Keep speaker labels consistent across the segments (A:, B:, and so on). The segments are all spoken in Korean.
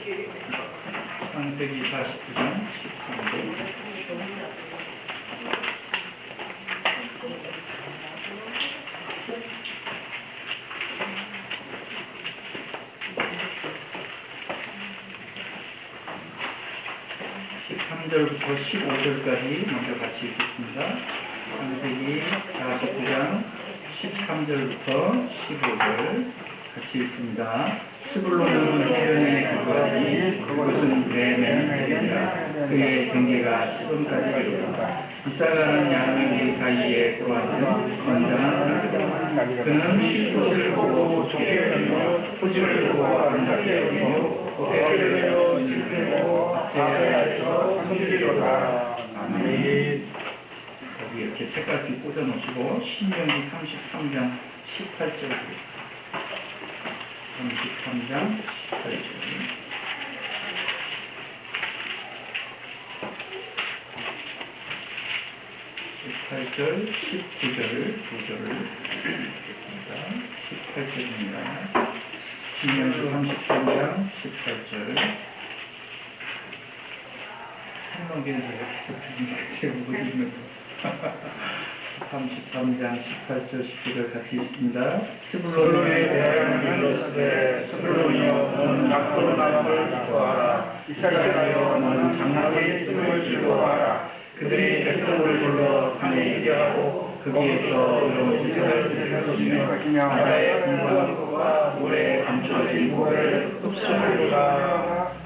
A: 창세기 49장 13절. 부터 15절까지 먼저 같이 읽겠습니다. 창세기 49장 13절부터 15절 같이 읽습니다. 스불론은 해변에 거주하니 그곳은 뱀의 해변이라 그의 경계가 시돈까지 이르렀다. 이사가는 양의 사이에 꼬아든 건장한 나귀다. 그는 쉴곳을 보고 조개하며 토지를 보고 아름답게 여기며 해를 내어 질그고 제하여서 섬기리로다. 아멘. 여기 이렇게 책까지 꽂아놓으시고 신명기 33장 18절 33장 18절 18절, 19절, 2절을 읽겠습니다. 18절입니다. 신명기 33장 18절. 한명기는 제가 못 읽는 거. 33장 18절, 19절 같이 읽습니다. 스불론에 대하여 이르시되 스불론이여 너는 앞으로 나감을 구하라. 이사가여 너는 장막의 뜸을 즐거워하라. 그들이 백성을 불러 산에 이르하고 거기에서 어려운 지식을 들으시며 바다의 풍부한 것과 모래에 감춰진 모래를 흡수하리로다.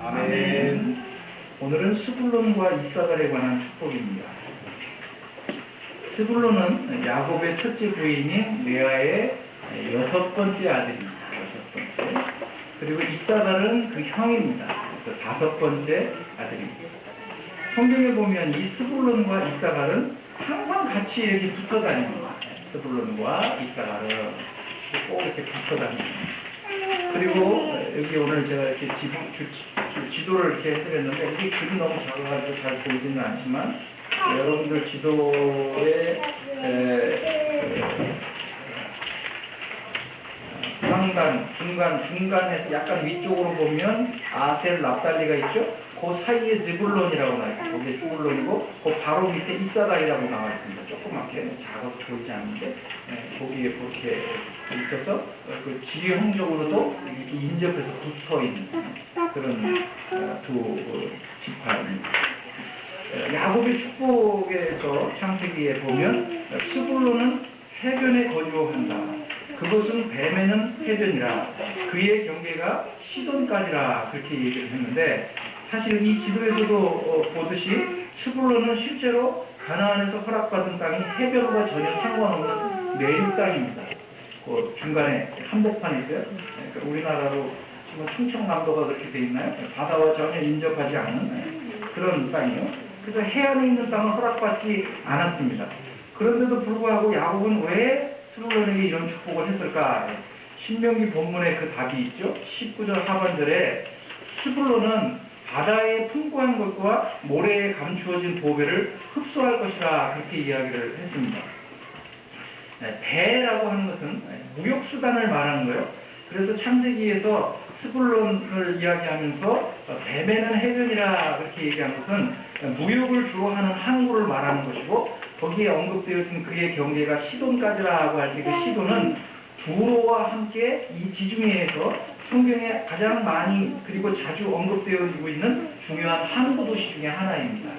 A: 아멘. 오늘은 스불론과 이사갈에 관한 축복입니다. 스불론은 야곱의 첫째 부인인 레아의 6번째 아들입니다. 6번째. 그리고 이사갈은 그 형입니다. 그래서 5번째 아들입니다. 성경에 보면 이 스불론과 이사갈은 항상 같이 이렇게 붙어 다닙니다. 스불론과 이사갈은 꼭 이렇게 붙어 다닙니다. 그리고 여기 오늘 제가 이렇게 지도를 이렇게 해드렸는데 이게 글이 너무 작아가지고 잘 보이지는 않지만 여러분들 지도에 상단, 중간에서 약간 위쪽으로 보면 아셀, 납달리가 있죠? 그 사이에 스불론이라고 나와있어요. 거기에 스불론이고 그 바로 밑에 이사갈이라고 나와있습니다. 조그맣게 작아서 보이지 않는데 거기에 그렇게 있어서 그 지형적으로도 이렇게 인접해서 붙어있는 그런 두 지파입니다. 야곱의 축복에서 창세기에 보면 스불론은 해변에 거주한다. 그것은 뱀에는 해변이라 그의 경계가 시돈까지라 그렇게 얘기를 했는데 사실 이 지도에서도 보듯이 스불론은 실제로 가나안에서 허락받은 땅이 해변과 전혀 상관없는 내륙 땅입니다. 그 중간에 한복판이 있어요. 그러니까 우리나라로 지금 충청남도가 그렇게 돼 있나요? 바다와 전혀 인접하지 않는 그런 땅이에요. 그래서 해안에 있는 땅은 허락받지 않았습니다. 그런데도 불구하고 야곱은 왜 스불론에게 이런 축복을 했을까? 신명기 본문에 그 답이 있죠. 19절 하반절에 스불론은 바다의 풍부한 것과 모래에 감추어진 보배를 흡수할 것이라 그렇게 이야기를 했습니다. 배라고 하는 것은 무역수단을 말하는 거예요. 그래서 창세기에서 스불론을 이야기하면서 뱀에는 해변이라 그렇게 얘기한 것은 무역을 주로 하는 항구를 말하는 것이고 거기에 언급되어진 그의 경계가 시돈까지라고 할 때 그 시돈은 두로와 함께 이 지중해에서 성경에 가장 많이 그리고 자주 언급되어지고 있는 중요한 항구 도시 중에 하나입니다.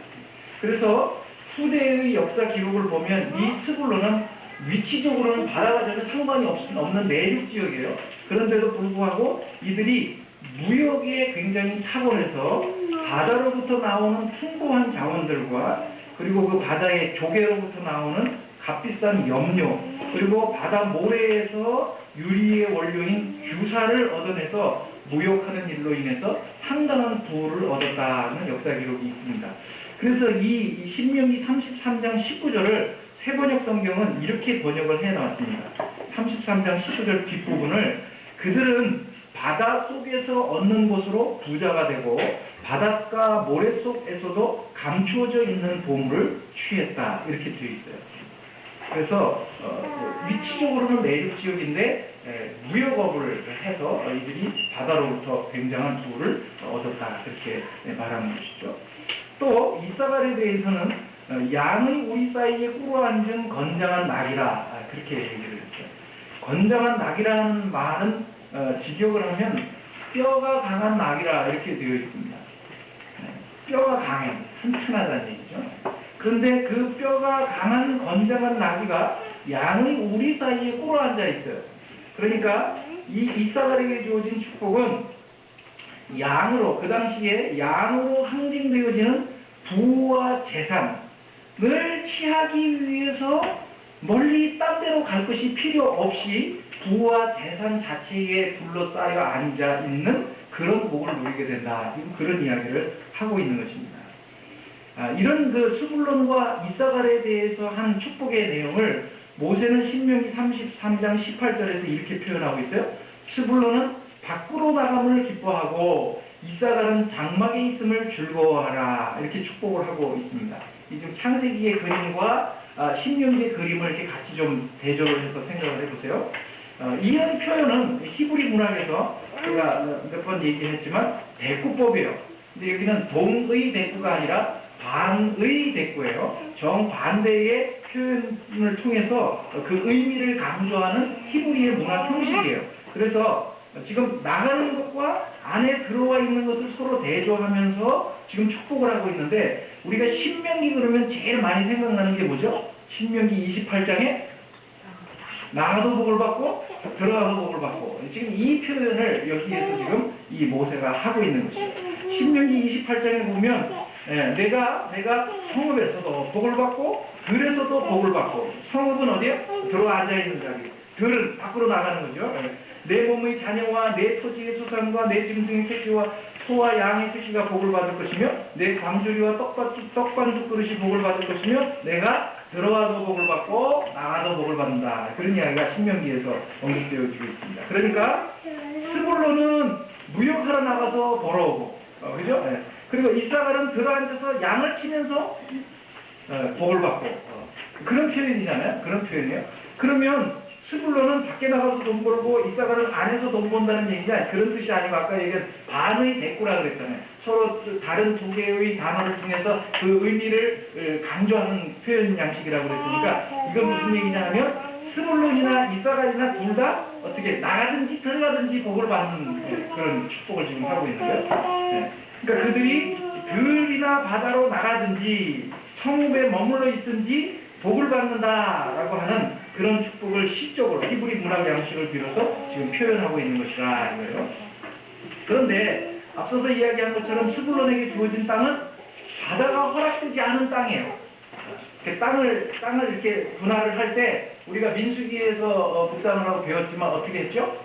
A: 그래서 후대의 역사 기록을 보면 이 스불론은 위치적으로는 바다가 전혀 상관이 없는 내륙 지역이에요. 그런데도 불구하고 이들이 무역에 굉장히 탁월해서 바다로부터 나오는 풍부한 자원들과 그리고 그 바다의 조개로부터 나오는 값비싼 염료 그리고 바다 모래에서 유리의 원료인 규사를 얻어내서 무역하는 일로 인해서 상당한 부를 얻었다는 역사 기록이 있습니다. 그래서 이 신명기 33장 19절을 새번역 성경은 이렇게 번역을 해놨습니다. 33장 19절 뒷부분을 그들은 바다 속에서 얻는 것으로 부자가 되고 바닷가 모래 속에서도 감추어져 있는 보물을 취했다 이렇게 되어 있어요. 그래서 위치적으로는 내륙 지역인데 무역업을 해서 이들이 바다로부터 굉장한 부를 얻었다 그렇게 말하는 것이죠. 또 이사갈에 대해서는 양의 우리 사이에 꿇어앉은 건장한 낙이라 그렇게 얘기를 했죠. 건장한 낙이라는 말은 직역을 하면 뼈가 강한 낙이라 이렇게 되어 있습니다. 뼈가 강해, 튼튼하다는 얘기죠. 그런데 그 뼈가 강한 건장한 나귀가 양의 우리 사이에 꿇어앉아 있어요. 그러니까 이 이사갈에게 주어진 축복은 양으로, 그 당시에 양으로 상징되어지는 부와 재산을 취하기 위해서 멀리 딴 데로 갈 것이 필요 없이 부와 재산 자체에 둘러싸여 앉아 있는 그런 복을 누리게 된다. 그런 이야기를 하고 있는 것입니다. 이런 그 스불론과 이사갈에 대해서 한 축복의 내용을 모세는 신명기 33장 18절에서 이렇게 표현하고 있어요. 스불론은 밖으로 나감을 기뻐하고 이사갈은 장막에 있음을 즐거워하라. 이렇게 축복을 하고 있습니다. 이 지금 창세기의 그림과 신명기의 그림을 이렇게 같이 좀 대조를 해서 생각을 해보세요. 이런 표현은 히브리 문학에서 제가 몇 번 얘기했지만 대꾸법이에요. 근데 여기는 동의 대꾸가 아니라 반의 대꾸예요. 정반대의 표현을 통해서 그 의미를 강조하는 히브리의 문학 형식이에요. 그래서 지금 나가는 것과 안에 들어와 있는 것을 서로 대조하면서 지금 축복을 하고 있는데 우리가 신명기 그러면 제일 많이 생각나는 게 뭐죠? 신명기 28장에 나가도 복을 받고 들어가도 복을 받고 지금 이 표현을 여기에서 지금 이 모세가 하고 있는 것이죠. 신명기 28장에 보면 내가 성읍에서도 복을 받고 들에서도 복을 받고 성읍은 어디요? 들어 앉아있는 자리 들은 밖으로 나가는 거죠. 내 몸의 자녀와 내 토지의 수산과 내 짐승의 새끼와 소와 양의 새끼가 복을 받을 것이며 내 광주리와 떡반죽 그릇이 복을 받을 것이며 내가 들어와도 복을 받고 나가도 복을 받는다. 그런 이야기가 신명기에서 언급되어지고 있습니다. 그러니까 스불론은 무역하러 나가서 벌어오고 그죠? 그리고 이사갈은 들어앉아서 양을 치면서 복을 받고 그런 표현이잖아요. 그런 표현이에요. 그러면 스불론은 밖에 나가서 돈 벌고 이사갈은 안에서 돈 번다는 얘기가 그런 뜻이 아니고 아까 얘기한 반의 대꾸라 그랬잖아요. 서로 다른 두 개의 단어를 통해서 그 의미를 강조하는 표현 양식이라고 그랬으니까 이건 무슨 얘기냐 하면 스불론이나 이사갈이나 둘 다 어떻게 나가든지 들어가든지 복을 받는 그런 축복을 지금 하고 있는 거예요. 그러니까 그들이 들이나 바다로 나가든지 성읍에 머물러 있든지 복을 받는다라고 하는 그런 축복을 시적으로 히브리 문학 양식을 빌어서 지금 표현하고 있는 것이라 이거예요. 그런데 앞서서 이야기한 것처럼 스불론에게 주어진 땅은 바다가 허락되지 않은 땅이에요. 땅을 이렇게 분할을 할 때 우리가 민수기에서 북단을 하고 배웠지만 어떻게 했죠?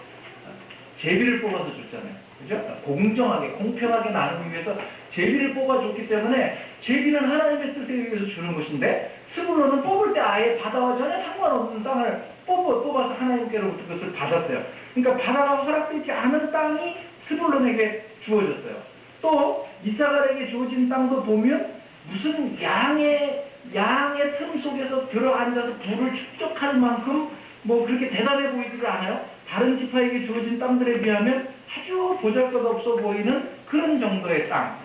A: 제비를 뽑아서 줬잖아요. 그죠? 공정하게, 공평하게 나누기 위해서 제비를 뽑아줬기 때문에 제비는 하나님의 뜻에 의해서 주는 것인데 스불론은 뽑을 때 아예 바다와 전혀 상관없는 땅을 뽑아서 하나님께로부터 그것을 받았어요. 그러니까 바다가 허락되지 않은 땅이 스불론에게 주어졌어요. 또 이사갈에게 주어진 땅도 보면 무슨 양의 틈 속에서 들어앉아서 불을 축적할 만큼 뭐 그렇게 대단해 보이지를 않아요. 다른 지파에게 주어진 땅들에 비하면 아주 보잘것없어 보이는 그런 정도의 땅.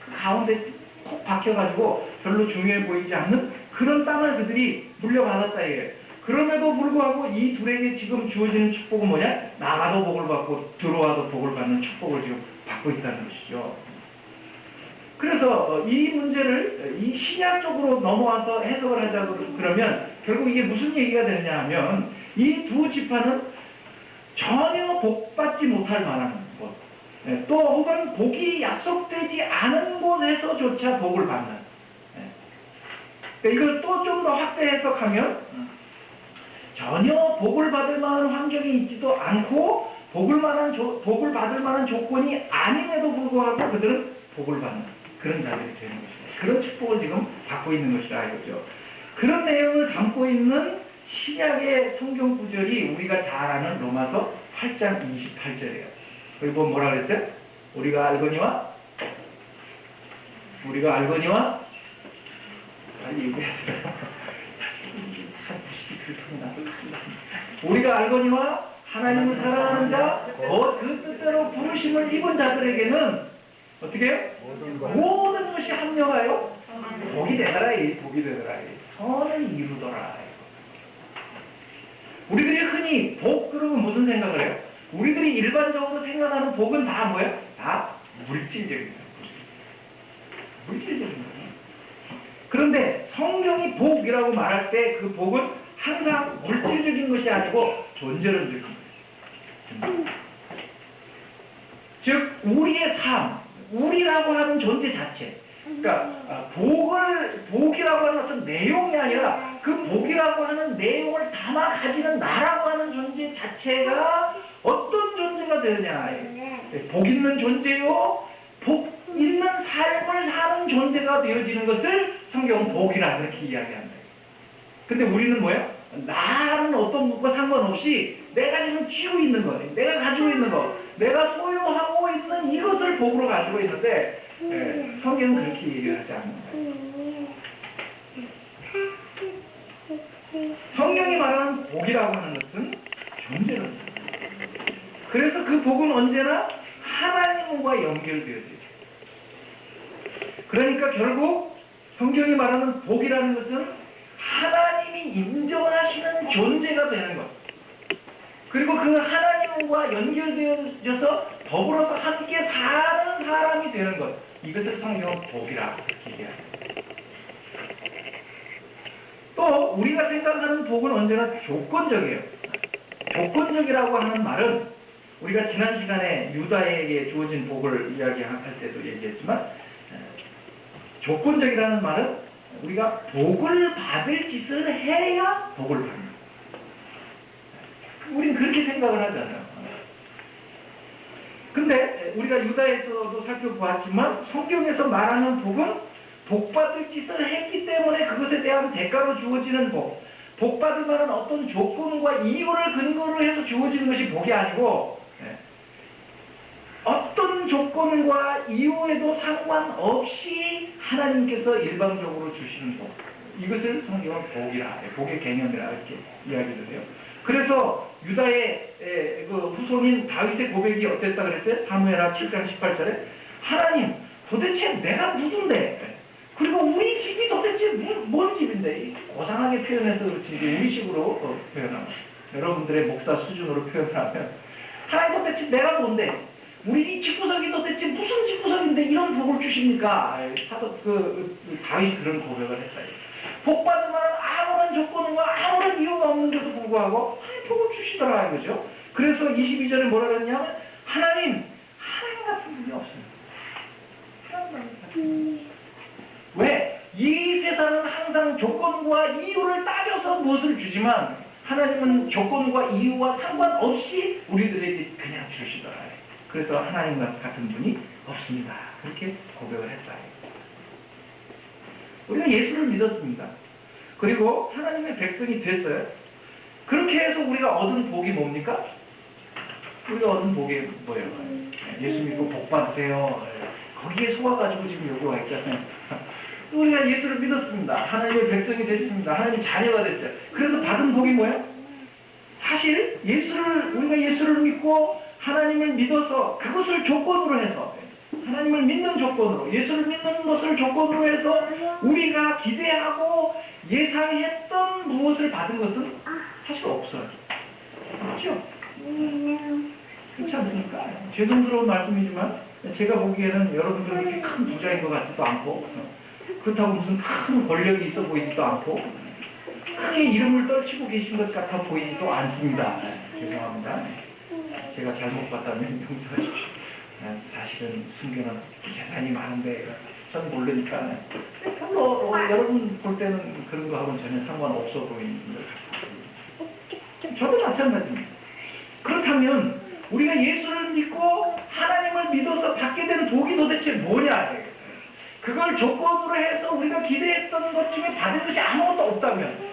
A: 그 가운데 콕 박혀가지고 별로 중요해 보이지 않는 그런 땅을 그들이 물려받았다 이거예요. 그럼에도 불구하고 이 둘에게 지금 주어지는 축복은 뭐냐? 나가도 복을 받고 들어와도 복을 받는 축복을 지금 받고 있다는 것이죠. 그래서 이 문제를 이 신약적으로 넘어와서 해석을 하자고 그러면 결국 이게 무슨 얘기가 되느냐 하면 이 두 지파는 전혀 복받지 못할 만한 곳, 또 혹은 복이 약속되지 않은 곳에서조차 복을 받는. 이걸 또 좀 더 확대 해석하면 전혀 복을 받을 만한 환경이 있지도 않고 복을 받을 만한 조건이 아님에도 불구하고 그들은 복을 받는 그런 자들이 되는 것입니다. 그런 축복을 지금 받고 있는 것이라 이거죠. 그런 내용을 담고 있는 신약의 성경 구절이 우리가 잘 아는 로마서 8장 28절이에요. 그리고 뭐라 그랬어요? 우리가 알거니와 빨리 얘기하세요. 참 무식이 들통이 나서 우리가 알거니와 하나님을 사랑하는 자, 그 뜻대로 부르심을 입은 자들에게는 어떻게 해요? 모든 것이 합력하여 복이 되더라, 복이 되더라, 선을 이루더라. 우리들이 흔히 복 그러면 무슨 생각을 해요? 우리들이 일반적으로 생각하는 복은 다 뭐예요? 다 물질적인 거예요. 물질적인 거예요. 그런데 성경이 복이라고 말할 때 그 복은 항상 물질적인 것이 아니고 존재론적인 거예요. 즉 우리의 삶, 우리라고 하는 존재 자체, 그러니까 복이라고 하는 것은 내용이 아니라 그 복이라고 하는 내용을 담아 가지는 나라고 하는 존재 자체가 어떤 존재가 되느냐. 복 있는 존재요, 복 있는 삶을 사는 존재가 되어지는 것을 성경은 복이라 그렇게 이야기합니다. 근데 우리는 뭐예요? 나는 어떤 것과 상관없이 내가 지금 쥐고 있는 거, 내가 가지고 있는 거, 내가 소유하고 있는 이것을 복으로 가지고 있는데 성경은 그렇게 얘기하지 않는다. 성경이 말하는 복이라고 하는 것은 존재론이다. 그래서 그 복은 언제나 하나님과 연결되어져 있어요. 그러니까 결국 성경이 말하는 복이라는 것은 하나님이 인정하시는 존재가 되는 것. 그리고 그 하나님과 연결되어져서 더불어서 함께 사는 사람이 되는 것. 이것을 성경은 복이라 얘기합니다. 또 우리가 생각하는 복은 언제나 조건적이에요. 조건적이라고 하는 말은 우리가 지난 시간에 유다에게 주어진 복을 이야기할 때도 얘기했지만 조건적이라는 말은 우리가 복을 받을 짓을 해야 복을 받는다. 우리는 그렇게 생각을 하잖아요. 근데 우리가 유다에서도 살펴보았지만 성경에서 말하는 복은 복받을 짓을 했기 때문에 그것에 대한 대가로 주어지는 복. 복받을 만한 어떤 조건과 이유를 근거로 해서 주어지는 것이 복이 아니고 어떤 조건과 이유에도 상관없이 하나님께서 일방적으로 주시는 복. 이것을 성경은 복이라, 복의 개념이라 이렇게 이야기를 해요. 그래서 유다의 그 후손인 다윗의 고백이 어땠다 그랬어요? 사무엘하 7장 18절에 하나님 도대체 내가 누군데? 그리고 우리 집이 도대체 뭔 집인데? 고상하게 표현해서 그렇지 우리식으로 표현하면 여러분들의 목사 수준으로 표현하면 하나님 도대체 내가 뭔데? 우리 이 집구석이 도대체 무슨 집구석인데 이런 복을 주십니까? 다윗이 그런 고백을 했어요. 복 받을 만한 아무런 조건과 아무런 이유가 없는데도 불구하고 하나님 복을 주시더라 이거죠. 그래서 22절에 뭐라 그랬냐면 하나님 같은 분이 없습니다. 왜? 이 세상은 항상 조건과 이유를 따져서 무엇을 주지만 하나님은 조건과 이유와 상관없이 우리들에게 그냥 주시더라. 그래서 하나님 같은 분이 없습니다. 그렇게 고백을 했다. 우리가 예수를 믿었습니다. 그리고 하나님의 백성이 됐어요. 그렇게 해서 우리가 얻은 복이 뭡니까? 우리가 얻은 복이 뭐예요? 예수 믿고 복 받으세요. 거기에 속아가지고 지금 요구가 있잖아요. 우리가 예수를 믿었습니다. 하나님의 백성이 됐습니다. 하나님 자녀가 됐어요. 그래서 받은 복이 뭐예요? 사실 우리가 예수를 믿고 하나님을 믿어서 그것을 조건으로 해서 하나님을 믿는 조건으로 예수를 믿는 것을 조건으로 해서 우리가 기대하고 예상했던 무엇을 받은 것은 사실 없어요. 그렇죠? 그렇지 않습니까? 죄송스러운 말씀이지만 제가 보기에는 여러분들은 그렇게 큰 부자인 것 같지도 않고 그렇다고 무슨 큰 권력이 있어 보이지도 않고 크게 이름을 떨치고 계신 것 같아 보이지도 않습니다. 죄송합니다. 제가 잘못 봤다면 용서해 주십시오. 사실은 순교는 재산이 많은데 전 모르니까 여러분 볼 때는 그런 거하고는 전혀 상관없어 보이는 것 같습니다. 저도 마찬가지입니다. 그렇다면 우리가 예수를 믿고 하나님을 믿어서 받게 되는 복이 도대체 뭐냐? 그걸 조건으로 해서 우리가 기대했던 것 중에 받은 것이 아무것도 없다면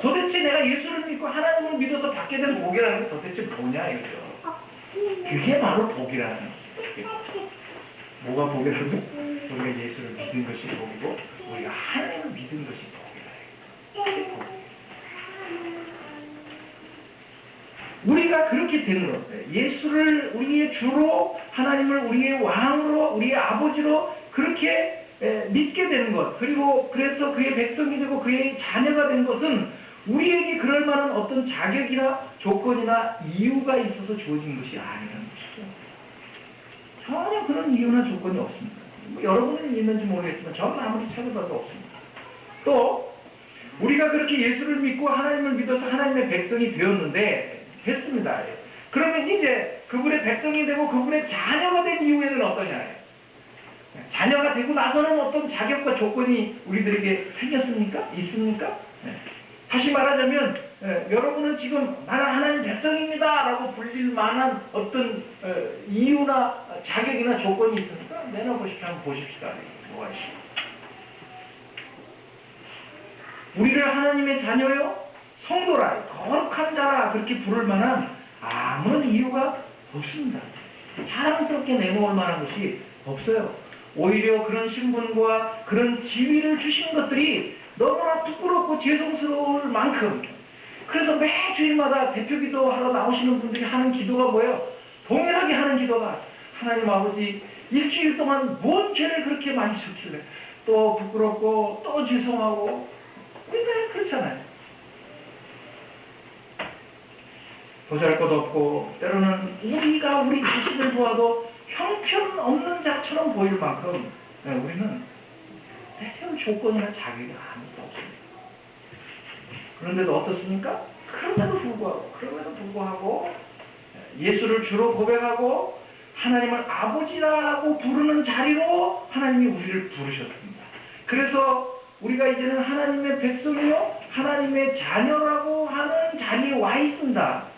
A: 도대체 내가 예수를 믿고 하나님을 믿어서 받게 되는 복이라는 게 도대체 뭐냐 이거죠. 그게 바로 복이라는 거예요. 뭐가 복이라는 거예요? 우리가 예수를 믿은 것이 복이고 우리가 하나님을 믿은 것이 복이라. 이게 복이에요. 우리가 그렇게 되는 거예요. 예수를 우리의 주로, 하나님을 우리의 왕으로, 우리의 아버지로 그렇게 믿게 되는 것, 그리고 그래서 그의 백성이 되고 그의 자녀가 된 것은 우리에게 그럴 만한 어떤 자격이나 조건이나 이유가 있어서 주어진 것이 아니라는 것이죠. 전혀 그런 이유나 조건이 없습니다. 뭐 여러분은 있는지 모르겠지만 저는 아무리 찾아봐도 없습니다. 또 우리가 그렇게 예수를 믿고 하나님을 믿어서 하나님의 백성이 되었는데 됐습니다. 그러면 이제 그분의 백성이 되고 그분의 자녀가 된 이후에는 어떠냐? 자녀가 되고 나서는 어떤 자격과 조건이 우리들에게 생겼습니까? 있습니까? 다시 말하자면 여러분은 지금 나는 하나님 백성입니다 라고 불릴 만한 어떤 이유나 자격이나 조건이 있습니까? 내놔보십시오. 한번 보십시다. 뭐가 있습니까? 우리를 하나님의 자녀요? 성도라, 거룩한 자라 그렇게 부를 만한 아무런 이유가 없습니다. 자랑스럽게 내놓을 만한 것이 없어요. 오히려 그런 신분과 그런 지위를 주신 것들이 너무나 부끄럽고 죄송스러울 만큼, 그래서 매 주일마다 대표기도 하러 나오시는 분들이 하는 기도가 뭐예요? 동일하게 하는 기도가, 하나님 아버지 일주일 동안 뭔 죄를 그렇게 많이 졌길래 또 부끄럽고 또 죄송하고, 우리가 그렇잖아요. 보잘것 없고 때로는 우리가 우리 자신을 보아도 형편없는 자처럼 보일 만큼 우리는 대체로 조건이나 자격이 아무것도 없습니다. 그런데도 어떻습니까? 그럼에도 불구하고 예수를 주로 고백하고 하나님을 아버지라고 부르는 자리로 하나님이 우리를 부르셨습니다. 그래서 우리가 이제는 하나님의 백성이요 하나님의 자녀라고 하는 자리에 와 있습니다.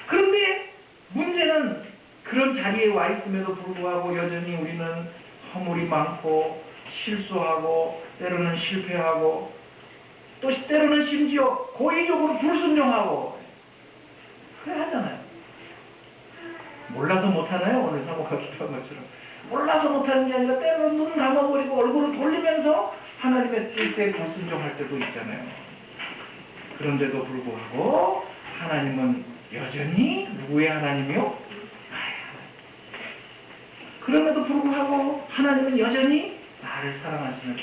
A: 그런데 문제는 그런 자리에 와 있음에도 불구하고 여전히 우리는 허물이 많고 실수하고 때로는 실패하고 또 때로는 심지어 고의적으로 불순종하고 그래 하잖아요. 몰라서 못하나요? 오늘 사모가 기도한 것처럼 몰라서 못하는 게 아니라 때로는 눈 감아버리고 얼굴을 돌리면서 하나님의 뜻에 불순종할 때도 있잖아요. 그런데도 불구하고 하나님은 여전히 누구의 하나님이요? 나의 하나님. 그럼에도 불구하고 하나님은 여전히 나를 사랑하시는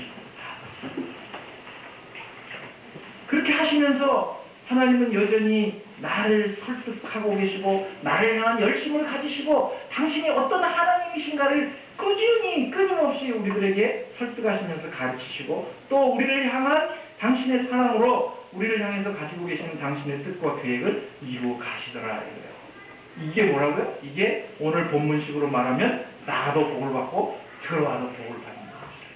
A: 그렇게 하시면서 하나님은 여전히 나를 설득하고 계시고 나를 향한 열심을 가지시고 당신이 어떤 하나님이신가를 꾸준히 끊임없이 우리들에게 설득하시면서 가르치시고 또 우리를 향한 당신의 사랑으로 우리를 향해서 가지고 계시는 당신의 뜻과 계획을 이루어 가시더라 이거예요. 이게 뭐라고요? 이게 오늘 본문식으로 말하면 나도 복을 받고 들어와도 복을 받는 것이에요.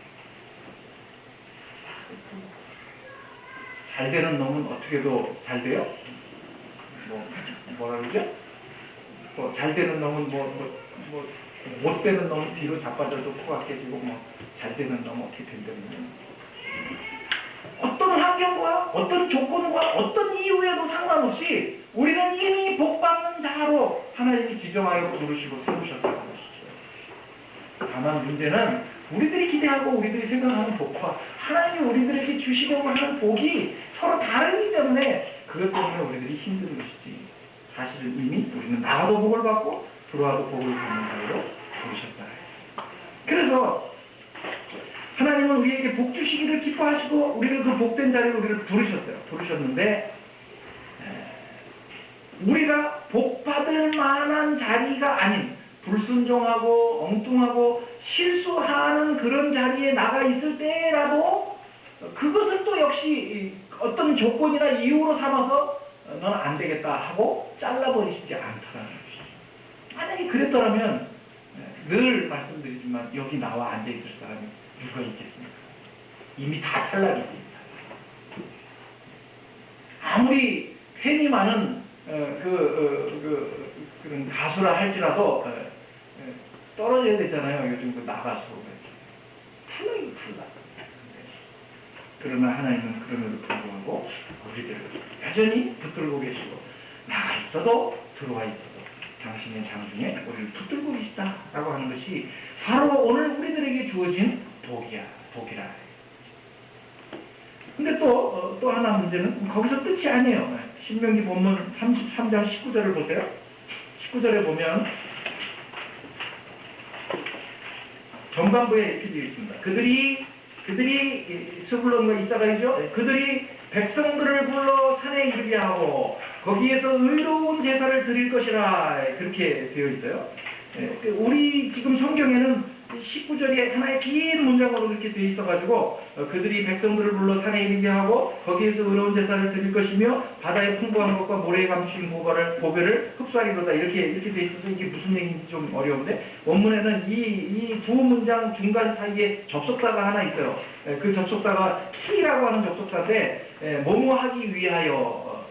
A: 잘 되는 놈은 어떻게도 잘 돼요? 뭐라 그러죠? 잘 되는 놈은 못 되는 놈은 뒤로 자빠져도 코가 깨지고 잘 되는 놈은 어떻게 된다면 어떤 환경과 어떤 조건과 어떤 이유에도 상관없이 우리는 이미 복받는 자로 하나님이 지정하여 부르시고 세우셨다는 것이죠. 다만 문제는 우리들이 기대하고 우리들이 생각하는 복과 하나님이 우리들에게 주시려고 하는 복이 서로 다르기 때문에 그것 때문에 우리들이 힘든 것이지 사실은 이미 우리는 나가도 복을 받고 들어와도 복을 받는 자로 부르셨다. 그래서 하나님은 우리에게 복 주시기를 기뻐하시고 우리를 그 복된 자리로 우리를 부르셨어요. 부르셨는데 우리가 복 받을 만한 자리가 아닌 불순종하고 엉뚱하고 실수하는 그런 자리에 나가 있을 때라도 그것을 또 역시 어떤 조건이나 이유로 삼아서 넌 안 되겠다 하고 잘라버리시지 않더라는 것이죠. 만약에 그랬더라면 늘 말씀드리지만 여기 나와 앉아있을 사람이 누가 있겠습니까? 이미 다 탈락이지. 아무리 팬이 많은 그런 가수라 할지라도 떨어져야 되잖아요. 요즘 그 나가수 탈락이 탈락. 그러나 하나님은 그럼에도 불구하고 우리들을 여전히 붙들고 계시고 나가 있어도 들어와 있어도 당신의 장중에 우리를 붙들고 계시다라고 하는 것이 바로 오늘 우리들에게 주어진 복이라. 근데 또 하나 문제는 거기서 끝이 아니에요. 신명기 본문 33장 19절을 보세요. 19절에 보면 전반부에 이렇게 되어 있습니다. 그들이 스불론과 이사가이죠. 그들이 백성들을 불러 산에 이르게 하고 거기에서 의로운 제사를 드릴 것이라 그렇게 되어 있어요. 우리 지금 성경에는 19절에 하나의 긴 문장으로 그렇게 되어 있어가지고 그들이 백성들을 불러 산에 이르게 하고 거기에서 의로운 제사를 드릴 것이며 바다의 풍부한 것과 모래에 감추인 보배를 흡수하리로다 이렇게 되어 있어서 이게 무슨 얘기인지 좀 어려운데 원문에는 이 두 문장 중간 사이에 접속사가 하나 있어요. 그 접속사가 키라고 하는 접속사인데 뭐뭐 하기 위하여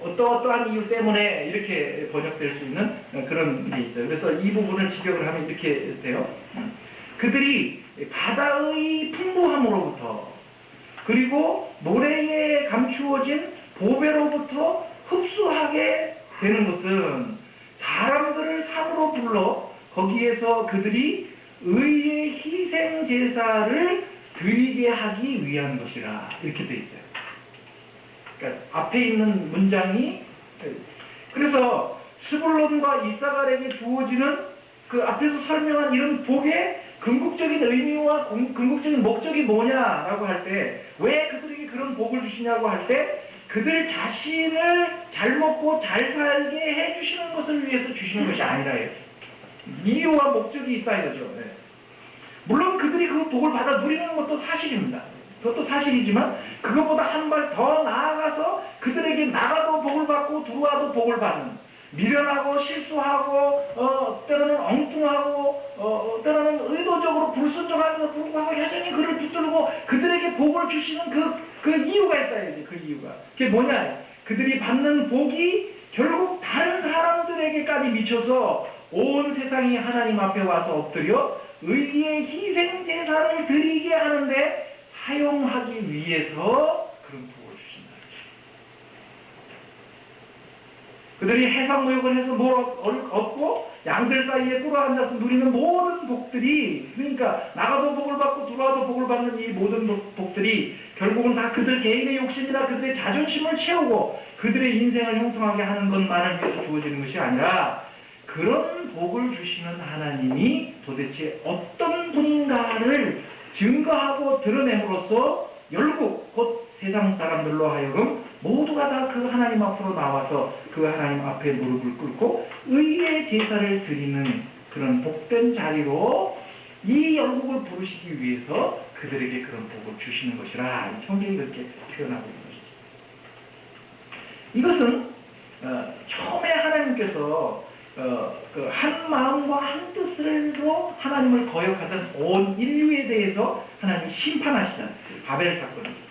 A: 어떠한 이유 때문에 이렇게 번역될 수 있는 그런 게 있어요. 그래서 이 부분을 직역을 하면 이렇게 돼요. 그들이 바다의 풍부함으로부터 그리고 모래에 감추어진 보배로부터 흡수하게 되는 것은 사람들을 산으로 불러 거기에서 그들이 의의 희생 제사를 드리게 하기 위한 것이라 이렇게 돼 있어요. 그러니까 앞에 있는 문장이 그래서 스불론과 이사갈에게 주어지는 그 앞에서 설명한 이런 복의 궁극적인 의미와 궁극적인 목적이 뭐냐라고 할 때 왜 그들에게 그런 복을 주시냐고 할 때 그들 자신을 잘 먹고 잘 살게 해주시는 것을 위해서 주시는 것이 아니라요. 이유와 목적이 있다 이거죠. 물론 그들이 그 복을 받아 누리는 것도 사실입니다. 그것도 사실이지만 그것보다 한 발 더 나아가서 그들에게 나가도 복을 받고 들어와도 복을 받는 미련하고 실수하고 때로는 엉뚱하고 때로는 의도적으로 불순종하면서 불구하고 여전히 그를 붙들고 그들에게 복을 주시는 그 이유가 있어야지. 그 이유가 그게 뭐냐, 그들이 받는 복이 결국 다른 사람들에게까지 미쳐서 온 세상이 하나님 앞에 와서 엎드려 의의 희생 제사를 드리게 하는데 사용하기 위해서 그런 복을 주신다. 그들이 해상무역을 해서 뭘 얻고 양들 사이에 꿇어앉아서 누리는 모든 복들이, 그러니까 나가도 복을 받고 들어와도 복을 받는 이 모든 복들이 결국은 다 그들 개인의 욕심이나 그들의 자존심을 채우고 그들의 인생을 형성하게 하는 것만을 위해서 주어지는 것이 아니라 그런 복을 주시는 하나님이 도대체 어떤 분인가를 증거하고 드러냄으로써 결국 곧 세상 사람들로 하여금 모두가 다 그 하나님 앞으로 나와서 그 하나님 앞에 무릎을 꿇고 의의 제사를 드리는 그런 복된 자리로 이 영국을 부르시기 위해서 그들에게 그런 복을 주시는 것이라 성경이 그렇게 표현하고 있는 것이죠. 이것은 처음에 하나님께서 그 한 마음과 한 뜻으로 하나님을 거역하던 온 인류에 대해서 하나님이 심판하시는 바벨 사건입니다.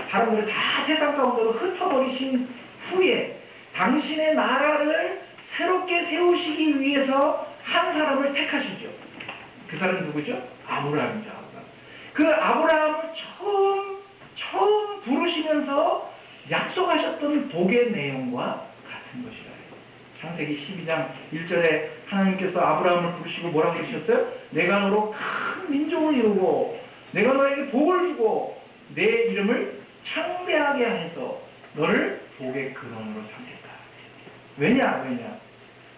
A: 사람들을 다 세상 가운데로 흩어버리신 후에 당신의 나라를 새롭게 세우시기 위해서 한 사람을 택하시죠. 그 사람이 누구죠? 아브라함이죠. 그 아브라함을 처음 부르시면서 약속하셨던 복의 내용과 같은 것이라. 창세기 12장 1절에 하나님께서 아브라함을 부르시고 뭐라고 그러셨어요? 내가 너로 큰 민족을 이루고 내가 너에게 복을 주고 내 이름을 창대하게 해서 너를 복의 근원으로 삼겠다. 왜냐?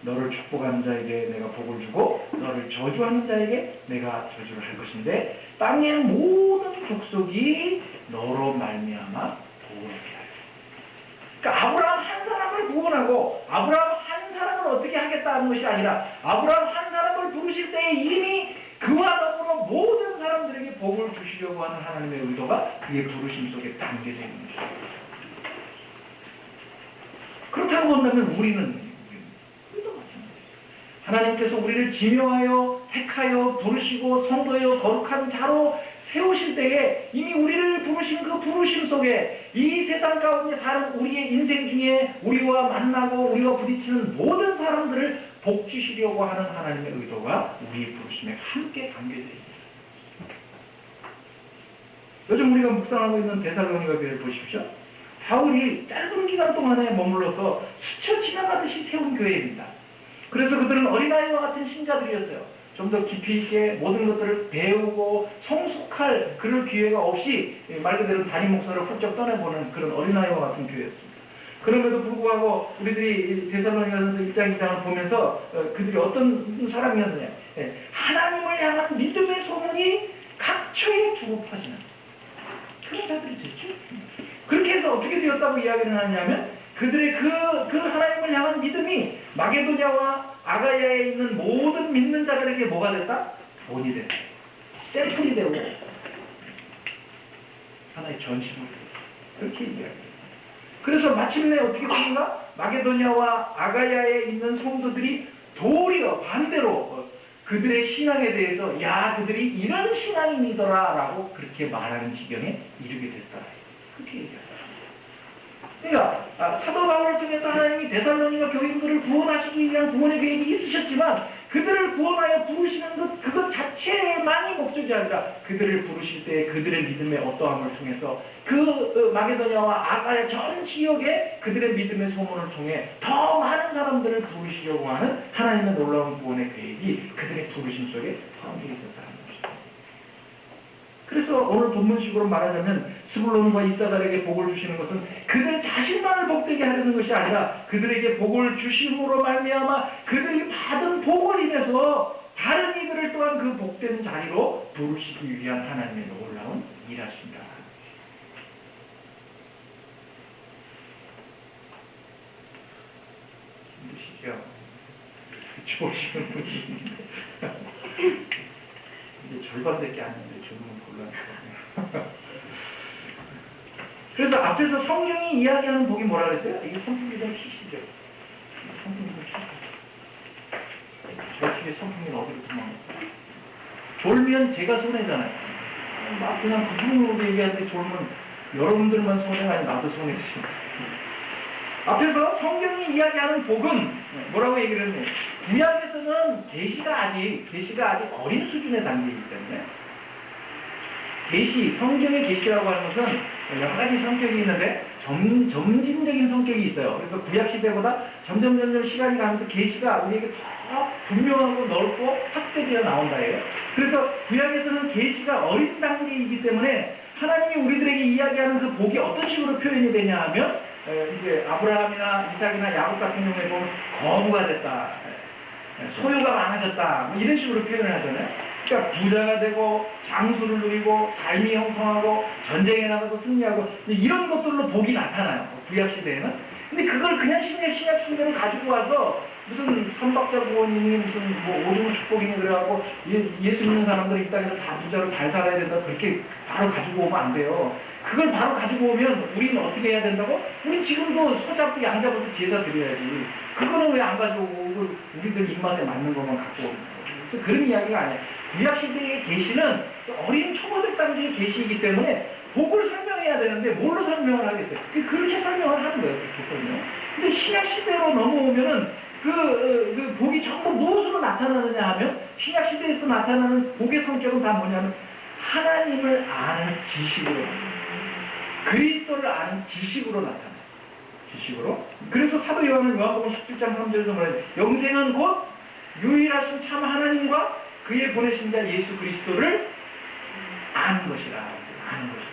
A: 너를 축복하는 자에게 내가 복을 주고 너를 저주하는 자에게 내가 저주를 할 것인데 땅의 모든 족속이 너로 말미암아 복을 얻게 하리라. 그러니까 아브라함 한 사람을 구원하고 아브라함 한 사람을 어떻게 하겠다는 것이 아니라 아브라함 한 사람을 부르실 때에 이미 그와 더불어 모든 사람들에게 복을 주시려고 하는 하나님의 의도가 그의 부르심 속에 담겨져 있는 것입니다. 그렇다고 한다면 우리는 의도가 마찬가지죠. 하나님께서 우리를 지명하여 택하여 부르시고 성도여 거룩한 자로 세우실 때에 이미 우리를 부르신 그 부르심 속에 이 세상 가운데 사는 우리의 인생 중에 우리와 만나고 우리와 부딪히는 모든 사람들을 복 주시려고 하는 하나님의 의도가 우리의 부르심에 함께 담겨져 있습니다. 요즘 우리가 묵상하고 있는 데살로니가 교회를 보십시오. 바울이 짧은 기간 동안에 머물러서 스쳐 지나가듯이 세운 교회입니다. 그래서 그들은 어린아이와 같은 신자들이었어요. 좀 더 깊이 있게 모든 것들을 배우고 성숙할 그럴 기회가 없이 말 그대로 담임 목사를 훌쩍 떠내보는 그런 어린아이와 같은 교회였습니다. 그럼에도 불구하고 우리들이 데살로니가서 1장 2장을 보면서 그들이 어떤 사람이었느냐, 하나님을 향한 믿음의 소문이 각처에 두고 퍼지는 그런 자들이 됐죠. 그렇게 해서 어떻게 되었다고 이야기를 하냐면 그들의 그 하나님을 향한 믿음이 마게도냐와 아가야에 있는 모든 믿는 자들에게 뭐가 됐다? 본이 됐다. 샘플이 되고 하나의 전심으로 됐다. 그렇게 이야기합니다. 그래서 마침내 어떻게 됩니까? 마게도냐와 아가야에 있는 성도들이 도리어 반대로 그들의 신앙에 대해서 야 그들이 이런 신앙인이더라 라고 그렇게 말하는 지경에 이르게 됐다. 그렇게 얘기합니다. 그러니까 사도 바울을 통해서 하나님이 데살로니가 교인들을 구원하시기 위한 구원의 계획이 있으셨지만 그들을 구원하여 부르시는 것 그것 자체만이 목적이 아니라 그들을 부르실 때 그들의 믿음의 어떠함을 통해서 그 마게도냐와 아가야 전 지역에 그들의 믿음의 소문을 통해 더 많은 사람들을 부르시려고 하는 하나님의 놀라운 구원의 계획이 그들의 부르심 속에 포함되어 있었다는 것입니다. 그래서 오늘 본문식으로 말하자면 스불론과 이사갈에게 복을 주시는 것은 그들 자신만을 복되게 하려는 것이 아니라 그들에게 복을 주심으로 말미암아 그들이 받은 복을 인해서 다른 이들을 또한 그 복된 자리로 부르시기 위한 하나님의 놀라운 일하십니다. 힘드시죠? 좋으시는 분이 있는데 이제 절반밖에 안 했는데 조금은 곤란해요. 그래서 앞에서 성경이 이야기하는 복이 뭐라 그랬어요? 이게 선풍기 좀 키시죠. 선풍기 좀 키시죠. 저 집에 선풍기는 어디로 도망가요? 졸면 제가 손해잖아요. 막 그냥 부부로 얘기하는데 졸면 여러분들만 손해가 아니라 나도 손해지. 앞에서 성경이 이야기하는 복은 뭐라고 얘기를 했냐면 구약에서는 계시가 아직 어린 수준의 단계이기 때문에 성경의 계시라고 하는 것은 여러 가지 성격이 있는데 점진적인 성격이 있어요. 그래서 구약 시대보다 점점 시간이 가면서 계시가 우리에게 더 분명하고 넓고 확대되어 나온다예요. 그래서 구약에서는 계시가 어린 단계이기 때문에 하나님이 우리들에게 이야기하는 그 복이 어떤 식으로 표현이 되냐 하면 이제 아브라함이나 이삭이나 야곱 같은 경우에 보면 거부가 됐다, 소유가 많아졌다, 뭐 이런 식으로 표현을 하잖아요. 그러니까 부자가 되고 장수를 누리고 삶이 형성하고 전쟁에 나가서 승리하고 이런 것들로 복이 나타나요. 구약 시대에는. 근데 그걸 그냥 신약 시대로 가지고 와서 무슨 삼박자 구원이니 무슨 뭐 오줌 축복이니 그래갖고 예수 믿는 사람들이 이 땅에서 다 부자로 잘 살아야 된다 그렇게 바로 가지고 오면 안 돼요. 그걸 바로 가지고 오면 우리는 어떻게 해야 된다고? 우리 지금도 소잡고 양잡아서 제사 드려야지. 그거는 왜 안 가져오고 우리들 입맛에 맞는 것만 갖고 오는 거예요. 그런 이야기가 아니에요. 구약시대의 계시는 어린 초보적 단계의 계시이기 때문에 복을 설명해야 되는데 뭘로 설명을 하겠어요? 그렇게 설명을 하는 거예요. 그렇게 설명. 근데 신약시대로 넘어오면은 그 복이 전부 무엇으로 나타나느냐 하면 신약시대에서 나타나는 복의 성격은 다 뭐냐면 하나님을 아는 지식으로 그리스도를 아는 지식으로 나타나요. 지식으로. 그래서 사도 요한은 요한복음 17장 3절에서 말해요. 영생은 곧 유일하신 참 하나님과 그의 보내신 자 예수 그리스도를 아는 것이라. 아는 것이라.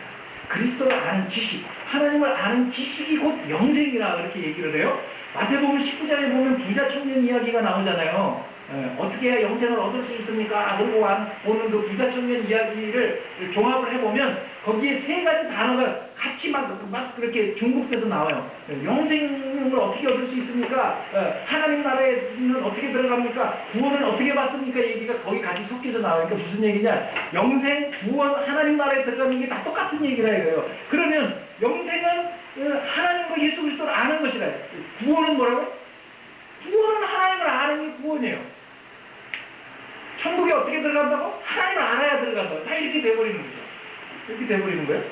A: 그리스도를 아는 지식, 하나님을 아는 지식이 곧 영생이라 그렇게 얘기를 해요. 마태복음 19장에 보면 부자 청년 이야기가 나오잖아요. 어떻게 해야 영생을 얻을 수 있습니까? 그러고 오는 그 부자 청년 이야기를 종합을 해보면 거기에 세 가지 단어가 같이 막 그렇게 중국에서 나와요. 영생을 어떻게 얻을 수 있습니까? 하나님 나라에는 어떻게 들어갑니까? 구원은 어떻게 받습니까? 얘기가 거기 같이 섞여서 나와요. 그러니까 무슨 얘기냐? 영생, 구원, 하나님 나라에 들어가는 게 다 똑같은 얘기라 이거예요. 그러면 영생은 하나님과 예수 그리스도를 아는 것이라. 구원은 뭐라고? 구원은 하나님을 아는 게 구원이에요. 천국에 어떻게 들어간다고? 하나님을 알아야 들어간다고. 다 이렇게 돼버리는 거죠. 이렇게 돼버리는 거예요.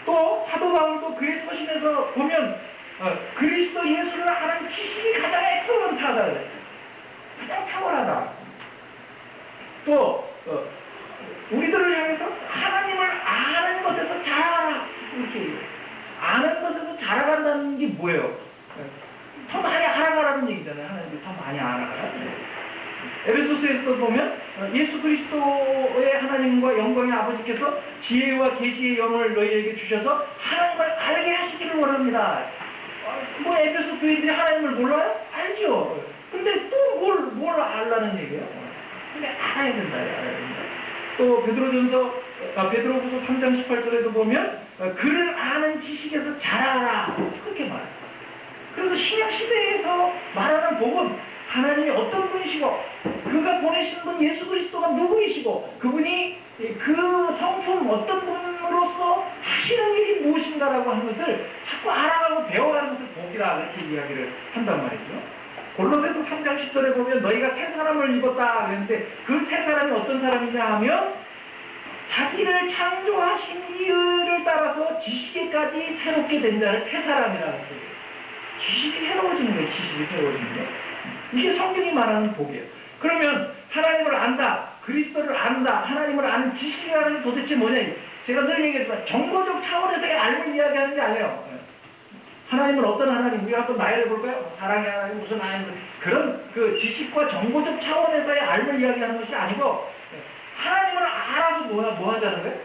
A: 또 사도 바울도 그의 서신에서 보면 그리스도 예수를 아는 지식이 가장 엑셀런트하다 그랬어요. 가장 탁월하다. 또 우리들을 향해서 하나님을 아는 것에서 자라라 이렇게 얘기해요. 아는 것에서 자라간다는 게 뭐예요? 더 많이 알아가라는 얘기잖아요. 하나님이 더 많이 알아가라. 에베소서에서 보면 예수 그리스도의 하나님과 영광의 아버지께서 지혜와 계시의 영을 너희에게 주셔서 하나님을 알게 하시기를 원합니다. 뭐 에베소 교인들이 하나님을 몰라요? 알죠. 근데 또 뭘 알라는 얘기예요? 근데 알아야 된다. 알아야 된다. 또 베드로후서 3장 18절에도 보면 그를 아는 지식에서 자라라 그렇게 말해요. 그래서 신약 시대에서 말하는 복은 하나님이 어떤 분이시고 그가 보내신 분 예수 그리스도가 누구이시고 그분이 그 성품 어떤 분으로서 하시는 일이 무엇인가라고 하는 것을 자꾸 알아가고 배워가는 것을 복이라 이렇게 이야기를 한단 말이죠. 골로새서 3장 10절에 보면 너희가 새 사람을 입었다 그랬는데 그 새 사람이 어떤 사람이냐 하면 자기를 창조하신 이유를 따라서 지식에까지 새롭게 된 자를 새 사람이라고 해요. 지식이 새로워지는 거예요. 지식이 새로워지는 거예요. 이게 성경이 말하는 복이에요. 그러면 하나님을 안다, 그리스도를 안다, 하나님을 아는 지식이라는 게 도대체 뭐냐? 제가 늘 얘기했지만 정보적 차원에서의 알고 이야기하는 게 아니에요. 하나님은 어떤 하나님? 우리가 한번 나열해 볼까요? 사랑의 하나님, 무슨 하나님? 그런 그 지식과 정보적 차원에서의 알고 이야기하는 것이 아니고 하나님을 알아서 뭐 하자는 거예요?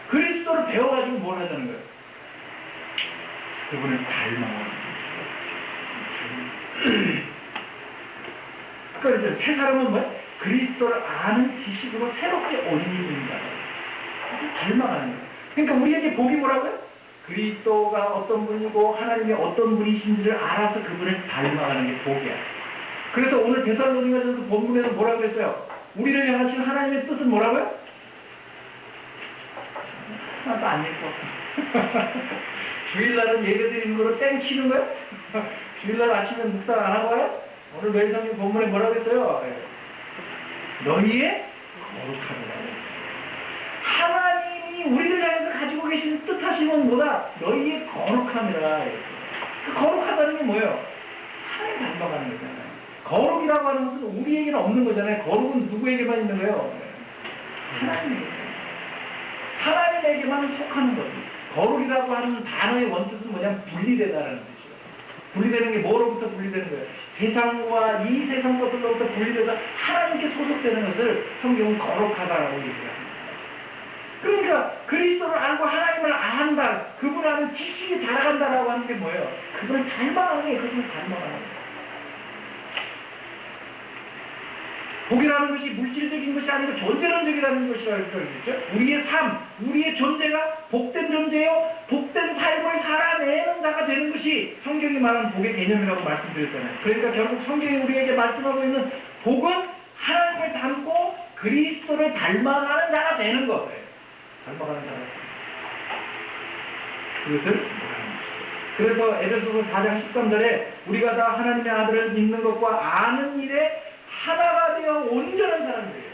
A: 그리스도를 배워가지고 뭘 하자는 거예요? 그분을 닮아가는 그러니까 새 사람은 뭐야? 그리스도를 아는 지식으로 새롭게 옷 입는다. 닮아가는 거예요. 그러니까 우리에게 복이 뭐라고요? 그리스도가 어떤 분이고 하나님이 어떤 분이신지를 알아서 그분을 닮아가는 게 복이야. 그래서 오늘 데살로니가전서 본문에서 뭐라고 했어요? 우리를 향하신 하나님의 뜻은 뭐라고요? 하나도 안 예뻐. 주일날은 예배드리는 거로 땡 치는 거예요? 주일날 아침에 묵상 안 하고요? 오늘 매일성경 본문에 뭐라고 했어요? 너희의 거룩함이라. 하나님이 우리를 향해서 가지고 계신 뜻하심은 뭐다? 너희의 거룩함이라. 그 거룩하다는 게 뭐예요? 하나님 닮아가는 거잖아요. 거룩이라고 하는 것은 우리에게는 없는 거잖아요. 거룩은 누구에게만 있는 거예요? 하나님에게. 하나님에게만 속하는 거죠. 거룩이라고 하는 단어의 원뜻은 뭐냐면 분리되다라는 뜻이에요. 분리되는 게 뭐로부터 분리되는 거예요? 세상과 이 세상 것들로부터 분리돼서 하나님께 소속되는 것을 성경은 거룩하다라고 얘기합니다. 그러니까 그리스도를 알고 하나님을 안다, 그분 아는 지식이 자라간다라고 하는 게 뭐예요? 그분을 닮아가는 게 그분을 닮아가는 거예요. 복이라는 것이 물질적인 것이 아니고 존재론적이라는 것이라고 했죠. 우리의 삶, 우리의 존재가 복된 존재요, 복된 삶을 살아내는 자가 되는 것이 성경이 말하는 복의 개념이라고 말씀드렸잖아요. 그러니까 결국 성경이 우리에게 말씀하고 있는 복은 하나님을 닮고 그리스도를 닮아가는 자가 되는 거예요. 닮아가는 자가. 그것을 말하는 것이죠. 그래서 에베소서 4장 13절에 우리가 다 하나님의 아들을 믿는 것과 아는 일에 하나가 되어 온전한 사람들이에요.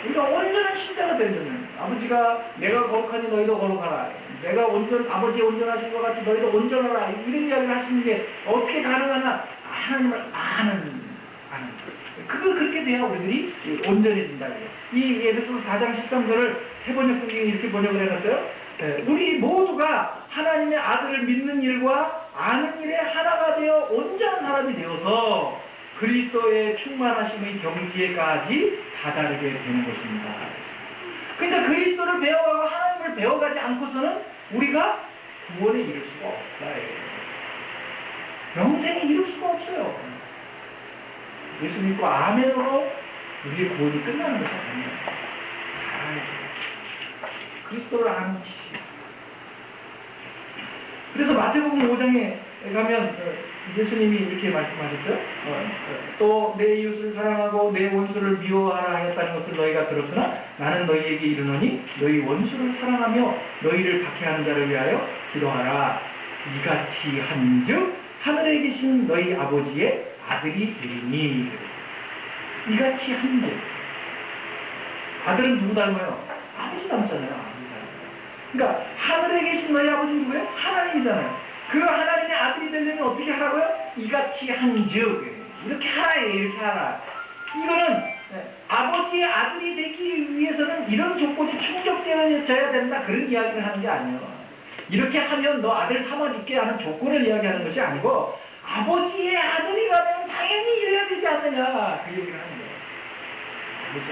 A: 우리가 온전한 신자가 되면 아버지가 내가 거룩하니 너희도 거룩하라. 내가 아버지 온전하신 것 같이 너희도 온전하라. 이런 이야기를 하시는 게 어떻게 가능하나? 하나님을 아는 그렇게 돼야 우리들이 온전해진다. 이 에베소서 4장 13절을 세번역 성경에 이렇게 번역을 해놨어요. 우리 모두가 하나님의 아들을 믿는 일과 아는 일에 하나가 되어 온전한 사람이 되어서 그리스도의 충만하심의 경지에까지 다다르게 되는 것입니다. 그러니까 그리스도를 배워가고 하나님을 배워가지 않고서는 우리가 구원에 이를 수가 없다. 영생에 이룰 수가 없어요. 예수 믿고 아멘으로 우리의 구원이 끝나는 것이 아니에요. 그리스도를 아는 지식. 그래서 마태복음 5장에 가면 예수님이 이렇게 말씀하셨어요. 또 내 이웃을 사랑하고 내 원수를 미워하라 하였다는 것을 너희가 들었으나 나는 너희에게 이르노니 너희 원수를 사랑하며 너희를 박해하는 자를 위하여 기도하라. 이같이 한즉 하늘에 계신 너희 아버지의 아들이 되리니. 이같이 한즉. 아들은 누구 닮아요? 아버지 닮잖아요. 아버지 닮아요. 그러니까 하늘에 계신 너희 아버지는 누구예요? 하나님이잖아요. 그 하나님의 아들이 되려면 어떻게 하라고요? 이같이 한즉. 이렇게 하라. 이렇게 하라. 이거는 아버지의 아들이 되기 위해서는 이런 조건이 충족되어야 된다. 그런 이야기를 하는 게 아니에요. 이렇게 하면 너 아들 삼아줄게 하는 조건을 이야기하는 것이 아니고 아버지의 아들이라면 당연히 이래야 되지 않느냐, 그 얘기를 하는 거예요. 아버지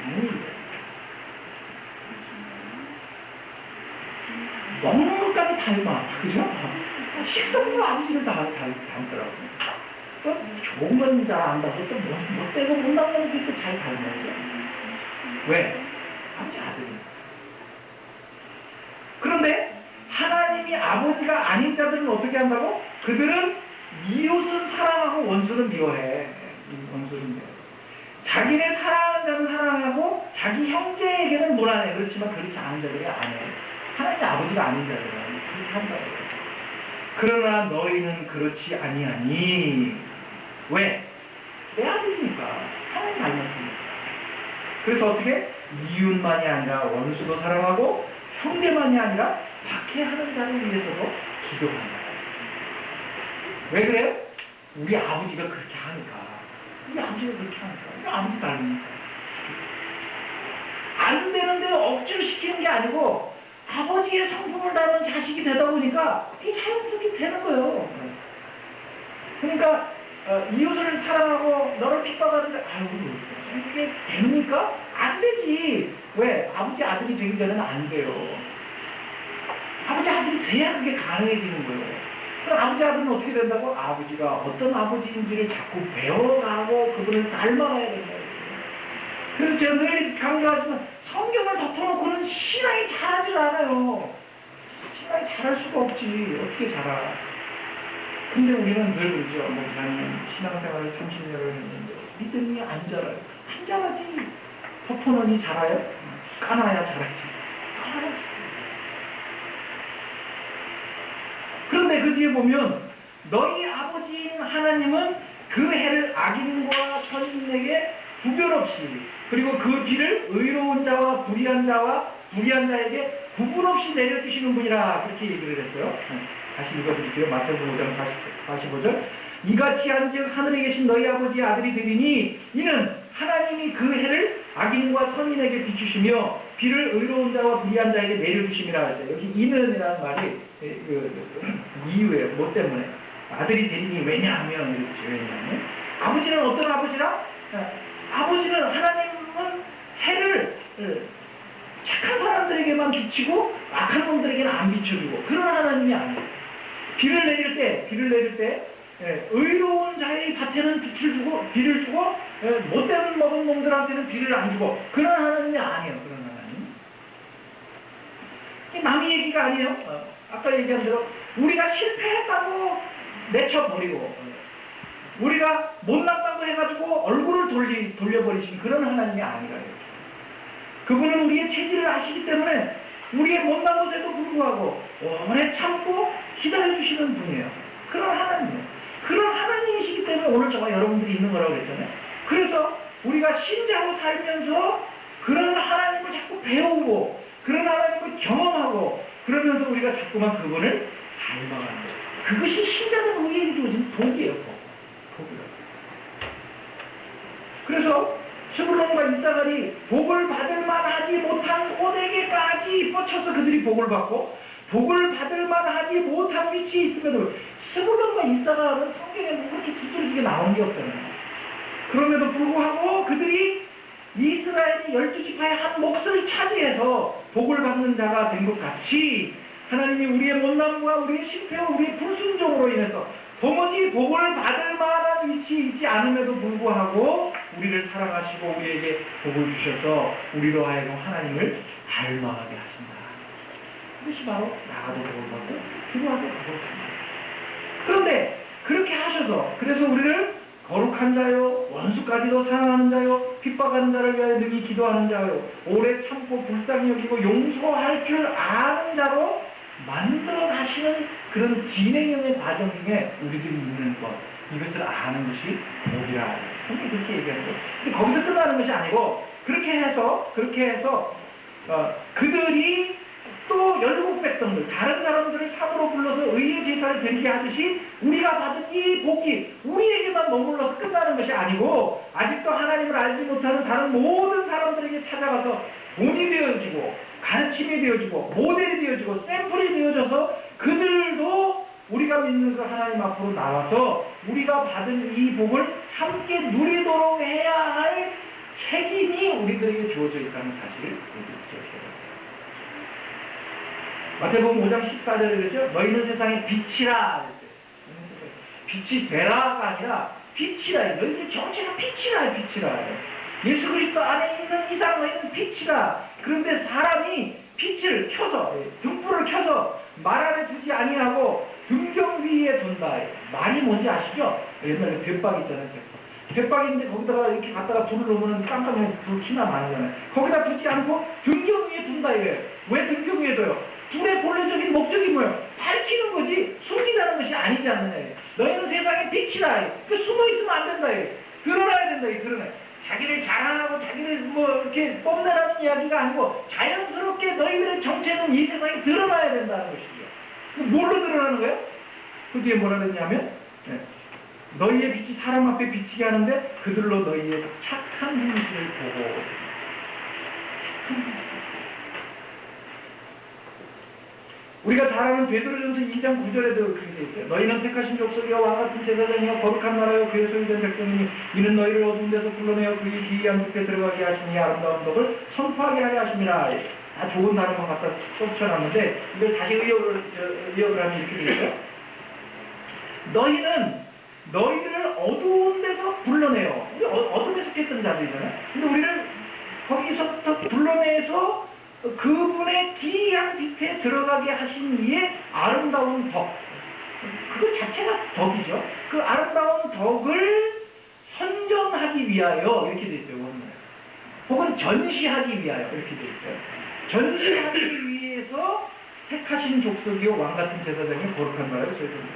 A: 아니, 먹는 것까지 닮아, 그죠? 식성도 아버지를 닮더라고요. 또 좋은 건 잘 안다고 또 못되고 못나는 것도 잘 닮았죠. 왜? 아버지 아들이니까. 그런데 하나님이 아버지가 아닌 자들은 어떻게 한다고? 그들은 이웃은 사랑하고 원수는 미워해. 원수는 미워해. 자기네 사랑하는 자는 사랑하고 자기 형제에게는 몰아내. 그렇지만 그렇지 않은 자들이 안 해. 하나님 아버지가 아닌 자들은 그렇게 한다고 해요. 그러나 너희는 그렇지 아니하니. 왜? 내 아들이니까. 하나님 닮았으니까. 그래서 어떻게? 이웃만이 아니라 원수도 사랑하고 형제만이 아니라 박해하는 자를 위해서도 기도한다. 왜 그래요? 우리 아버지가 그렇게 하니까. 우리 아버지가 그렇게 하니까. 우리 아버지 닮으니까. 안 되는데 억지로 시키는 게 아니고 아버지의 성품을 닮은 자식이 되다 보니까 이게 자연스럽게 되는 거예요. 그러니까 이웃을 사랑하고 너를 핍박하는데 아유 이게 됩니까? 안 되지. 왜? 아버지 아들이 되기 전에는 안 돼요. 아버지 아들이 돼야 그게 가능해지는 거예요. 그럼 아버지 아들은 어떻게 된다고? 아버지가 어떤 아버지인지를 자꾸 배워가고 그분을 닮아가야 된다. 그래서 제가 늘 강조하지만 성경을 덮어놓고는 신앙이 잘하지 않아요. 신앙이 잘할 수가 없지. 어떻게 자라. 근데 우리는 늘 그러죠. 목사님 신앙생활을 30년을 했는데 믿음이 안 자라요. 안 자라지. 덮어놓으니 자라요? 까놔야 자라지. 까놔야지. 그런데 그 뒤에 보면 너희 아버지인 하나님은 그 해를 악인과 선인에게 구별 없이 그리고 그 비를 의로운 자와 불의한 자에게 구분 없이 내려주시는 분이라 그렇게 얘기를 했어요. 다시 읽어드릴게요. 마태복음 5장 45절. 이같이 한즉 하늘에 계신 너희 아버지의 아들이 되리니 이는 하나님이 그 해를 악인과 선인에게 비추시며 비를 의로운 자와 불의한 자에게 내려주심이라 했어요. 여기 이는이라는 말이 이유예요. 뭐 때문에? 아들이 되리니 왜냐하면 이렇게 왜냐하면 아버지는 어떤 아버지라? 아버지는 하나님은 해를 착한 사람들에게만 비치고 악한 놈들에게는 안 비춰주고 그런 하나님이 아니에요. 비를 내릴 때 의로운 자의 밭에는 비를 주고 못되는 먹은 놈들한테는 비를 안 주고 그런 하나님이 아니에요. 그런 하나님. 이게 남의 얘기가 아니에요. 아까 얘기한 대로 우리가 실패했다고 내쳐버리고 우리가 못났다고 해가지고 얼굴을 돌려버리신 그런 하나님이 아니라요. 그분은 우리의 체질을 아시기 때문에 우리의 못난 것에도 불구하고 오래 참고 기다려주시는 분이에요. 그런 하나님이에요. 그런 하나님이시기 때문에 오늘 저와 여러분들이 있는 거라고 그랬잖아요. 그래서 우리가 신자로 살면서 그런 하나님을 자꾸 배우고 그런 하나님을 경험하고 그러면서 우리가 자꾸만 그분을 닮아가는 거예요. 그것이 신자는 우리에게 주어진 복이에요. 복이에요. 그래서 스불론과 이사갈이 복을 받을 만하지 못한 호되게까지 뻗쳐서 그들이 복을 받고 복을 받을 만하지 못한 위치에 있음에도 스불론과 이사갈은 성경에 그렇게 두드러지게 나온 게 없잖아요. 그럼에도 불구하고 그들이 이스라엘이 12지파의 한 몫을 차지해서 복을 받는 자가 된 것 같이 하나님이 우리의 못남과 우리의 실패와 우리의 불순종으로 인해서 도무지 복을 받을 만한 위치에 있지 않음에도 불구하고 우리를 사랑하시고 우리에게 복을 주셔서 우리로 하여금 하나님을 닮아가게 하신다. 그것이 바로 나가도 복을 받고 기도하도 복을 받는다. 그런데 그렇게 하셔서 그래서 우리를 거룩한 자요 원수까지도 사랑하는 자요 핍박하는 자를 위하여 능히 기도하는 자요 오래 참고 불쌍히 여기고 용서할 줄 아는 자로 만들어 가시는 그런 진행형의 과정 중에 우리들이 있는 것 이것을 아는 것이 복이라 그렇게 얘기하는 거예요. 근데 거기서 끝나는 것이 아니고 그렇게 해서 그들이 또 열국 백성들 다른 사람들을 상으로 불러서 의의 제사를 드리게 하듯이 우리가 받은 이 복이 우리에게만 머물러서 끝나는 것이 아니고 아직도 하나님을 알지 못하는 다른 모든 사람들에게 찾아가서 본이 되어지고 가르침이 되어지고 모델이 되어지고 샘플이 되어져서 그들도 우리가 믿는 그 하나님 앞으로 나와서 우리가 받은 이 복을 함께 누리도록 해야 할 책임이 우리들에게 주어져 있다는 사실을 기억해야 합니다. 마태복음 5장 14절에 그랬죠. 너희는 세상의 빛이라. 빛이 되라가 아니라 빛이라. 너희들 정체가 빛이라. 빛이라. 예수 그리스도 안에 있는 이상 너희는 빛이라. 그런데 사람이 빛을 켜서 등불을 켜서 말 안에 두지 아니하고 등경 위에 둔다. 말이 뭔지 아시죠? 옛날에 뱃박 있잖아요. 뱃박인데 거기다가 이렇게 갖다가 불을 놓으면 깜깜하게 불 키나 마잖아요. 거기다 두지 않고 등경 위에 둔다 이거예요. 왜 등경 위에 둬요? 불의 본래적인 목적이 뭐예요? 밝히는 거지 숨기다는 것이 아니지 않느냐. 너희는 세상의 빛이라. 그 숨어 있으면 안 된다. 드러나야 된다. 드러나야. 자기를 자랑하고 자기를 뭐 이렇게 뽐내라는 이야기가 아니고 자연스럽게 너희들의 정체는 이 세상에 드러나야 된다는 것이죠. 뭘로 드러나는 거예요? 그 뒤에 뭐라 그랬냐면 너희의 빛이 사람 앞에 비치게 하는데 그들로 너희의 착한 행실을 보고. 우리가 잘 아는 베드로전서 2장 9절에도 그렇게 되어 있어요. 너희는 택하신 족속이여 왕같은 제사장이여 거룩한 나라여 그의 소유된 백성이니 이는 너희를 어두운 데서 불러내어 그의 기이한 숲에 들어가게 하시니 아름다운 덕을 선포하게 하려 하심이라. 다 좋은 단어만 갖다 써붙여놨는데 이걸 다시 의역을 하면 이렇게 되어 있어요. 너희는 너희들을 어두운 데서 불러내요. 우리 어둠에 속했던 자들이잖아요. 근데 우리는 거기서부터 불러내서 그분의 기이한 빛에 들어가게 하신 이의 아름다운 덕. 그거 자체가 덕이죠. 그 아름다운 덕을 선전하기 위하여 이렇게 되어 있어요. 혹은 전시하기 위하여 이렇게 되어 있어요. 전시하기 위해서 택하신 족속이요 왕같은 제사장이 거룩한 나라에 소유됩니다.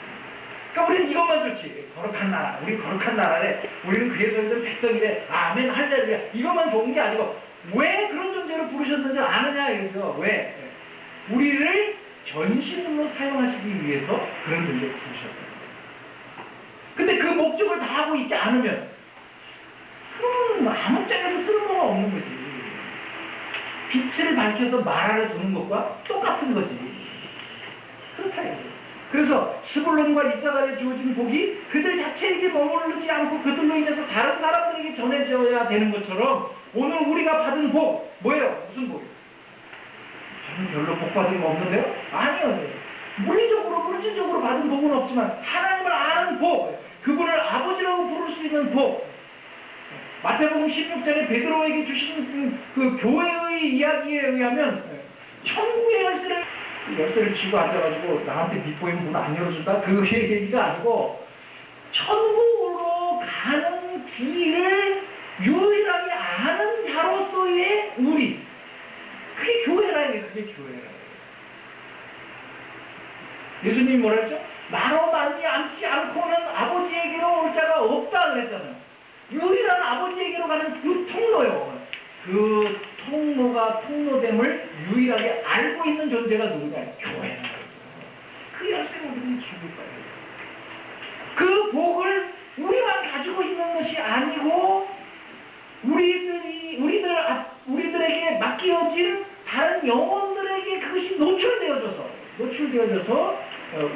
A: 그러니까 우리는 이것만 좋지. 거룩한 나라. 우리 거룩한 나라래. 우리는 그의 소유된 백성이래. 아멘 할렐루야. 이것만 좋은 게 아니고 왜 그런 존재로 부르셨는지 아느냐 이거죠. 왜? 우리를 전신으로 사용하시기 위해서 그런 존재로 부르셨다. 근데 그 목적을 다 하고 있지 않으면 그러면 아무 짝에도 쓸모가 없는 거지. 빛을 밝혀서 말 안에 두는 것과 똑같은 거지. 그렇다 이거죠. 그래서 스불론과 이사갈에 주어진 복이 그들 자체에게 머무르지 않고 그들로 인해서 다른 사람들에게 전해져야 되는 것처럼 오늘 우리가 받은 복 뭐예요? 무슨 복이에요? 저는 별로 복 받은 거 없는데요? 아니요. 물리적으로 물질적으로 받은 복은 없지만 하나님을 아는 복, 그분을 아버지라고 부를 수 있는 복. 마태복음 16장에 베드로에게 주신 그 교회의 이야기에 의하면 천국의 열쇠를 쥐고 앉아가지고 나한테 빗보이면 문 안 열어준다? 그 얘기가 아니고 천국으로 가는 길을 유일하게 아는 자로서의 우리. 그게 교회라는 게 그게 교회라. 예수님이 뭐라 했죠? 나로 말미암지 않고는 아버지에게로 올 자가 없다 그랬잖아요. 유일한 아버지에게로 가는 그 통로요. 그 통로됨을 유일하게 알고 있는 존재가 누구냐? 교회는 그 열쇠를 우리는 쥐고 있어요. 그 복을 우리만 가지고 있는 것이 아니고 우리들에게 맡겨진 다른 영혼들에게 그것이 노출되어져서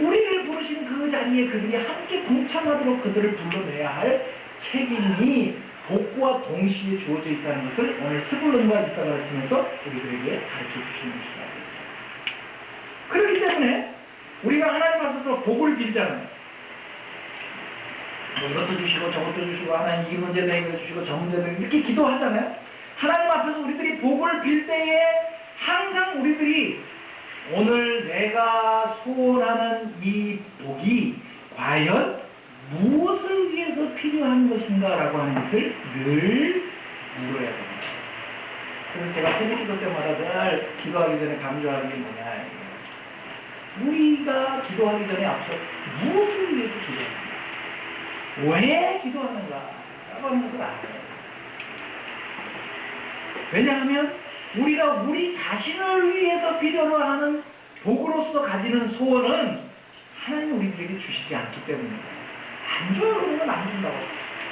A: 우리를 부르신 그 자리에 그들이 함께 동참하도록 그들을 불러내야 할 책임이 복과 동시에 주어져 있다는 것을 오늘 스불론과 이사갈을 통해서 우리들에게 가르쳐 주시는 것이다. 그렇기 때문에 우리가 하나님 앞에서 복을 빌잖아요. 이것도 주시고 저것도 주시고 하나님 이 문제도 해결해 주시고 저 문제도 이렇게 기도하잖아요. 하나님 앞에서 우리들이 복을 빌 때에 항상 우리들이 오늘 내가 소원하는 이 복이 과연 무엇을 위해서 필요한 것인가 라고 하는 것을 늘 물어야 됩니다. 그래서 제가 새벽기도 때마다 늘 기도하기 전에 강조하는 게 뭐냐. 우리가 기도하기 전에 앞서 무엇을 위해서 기도하는가? 왜 기도하는가? 라고 하는 것을 알아요. 왜냐하면 우리가 우리 자신을 위해서 필요로 하는 복으로서 가지는 소원은 하나님 우리들에게 주시지 않기 때문입니다. 안 줘요. 그러면 안 준다고.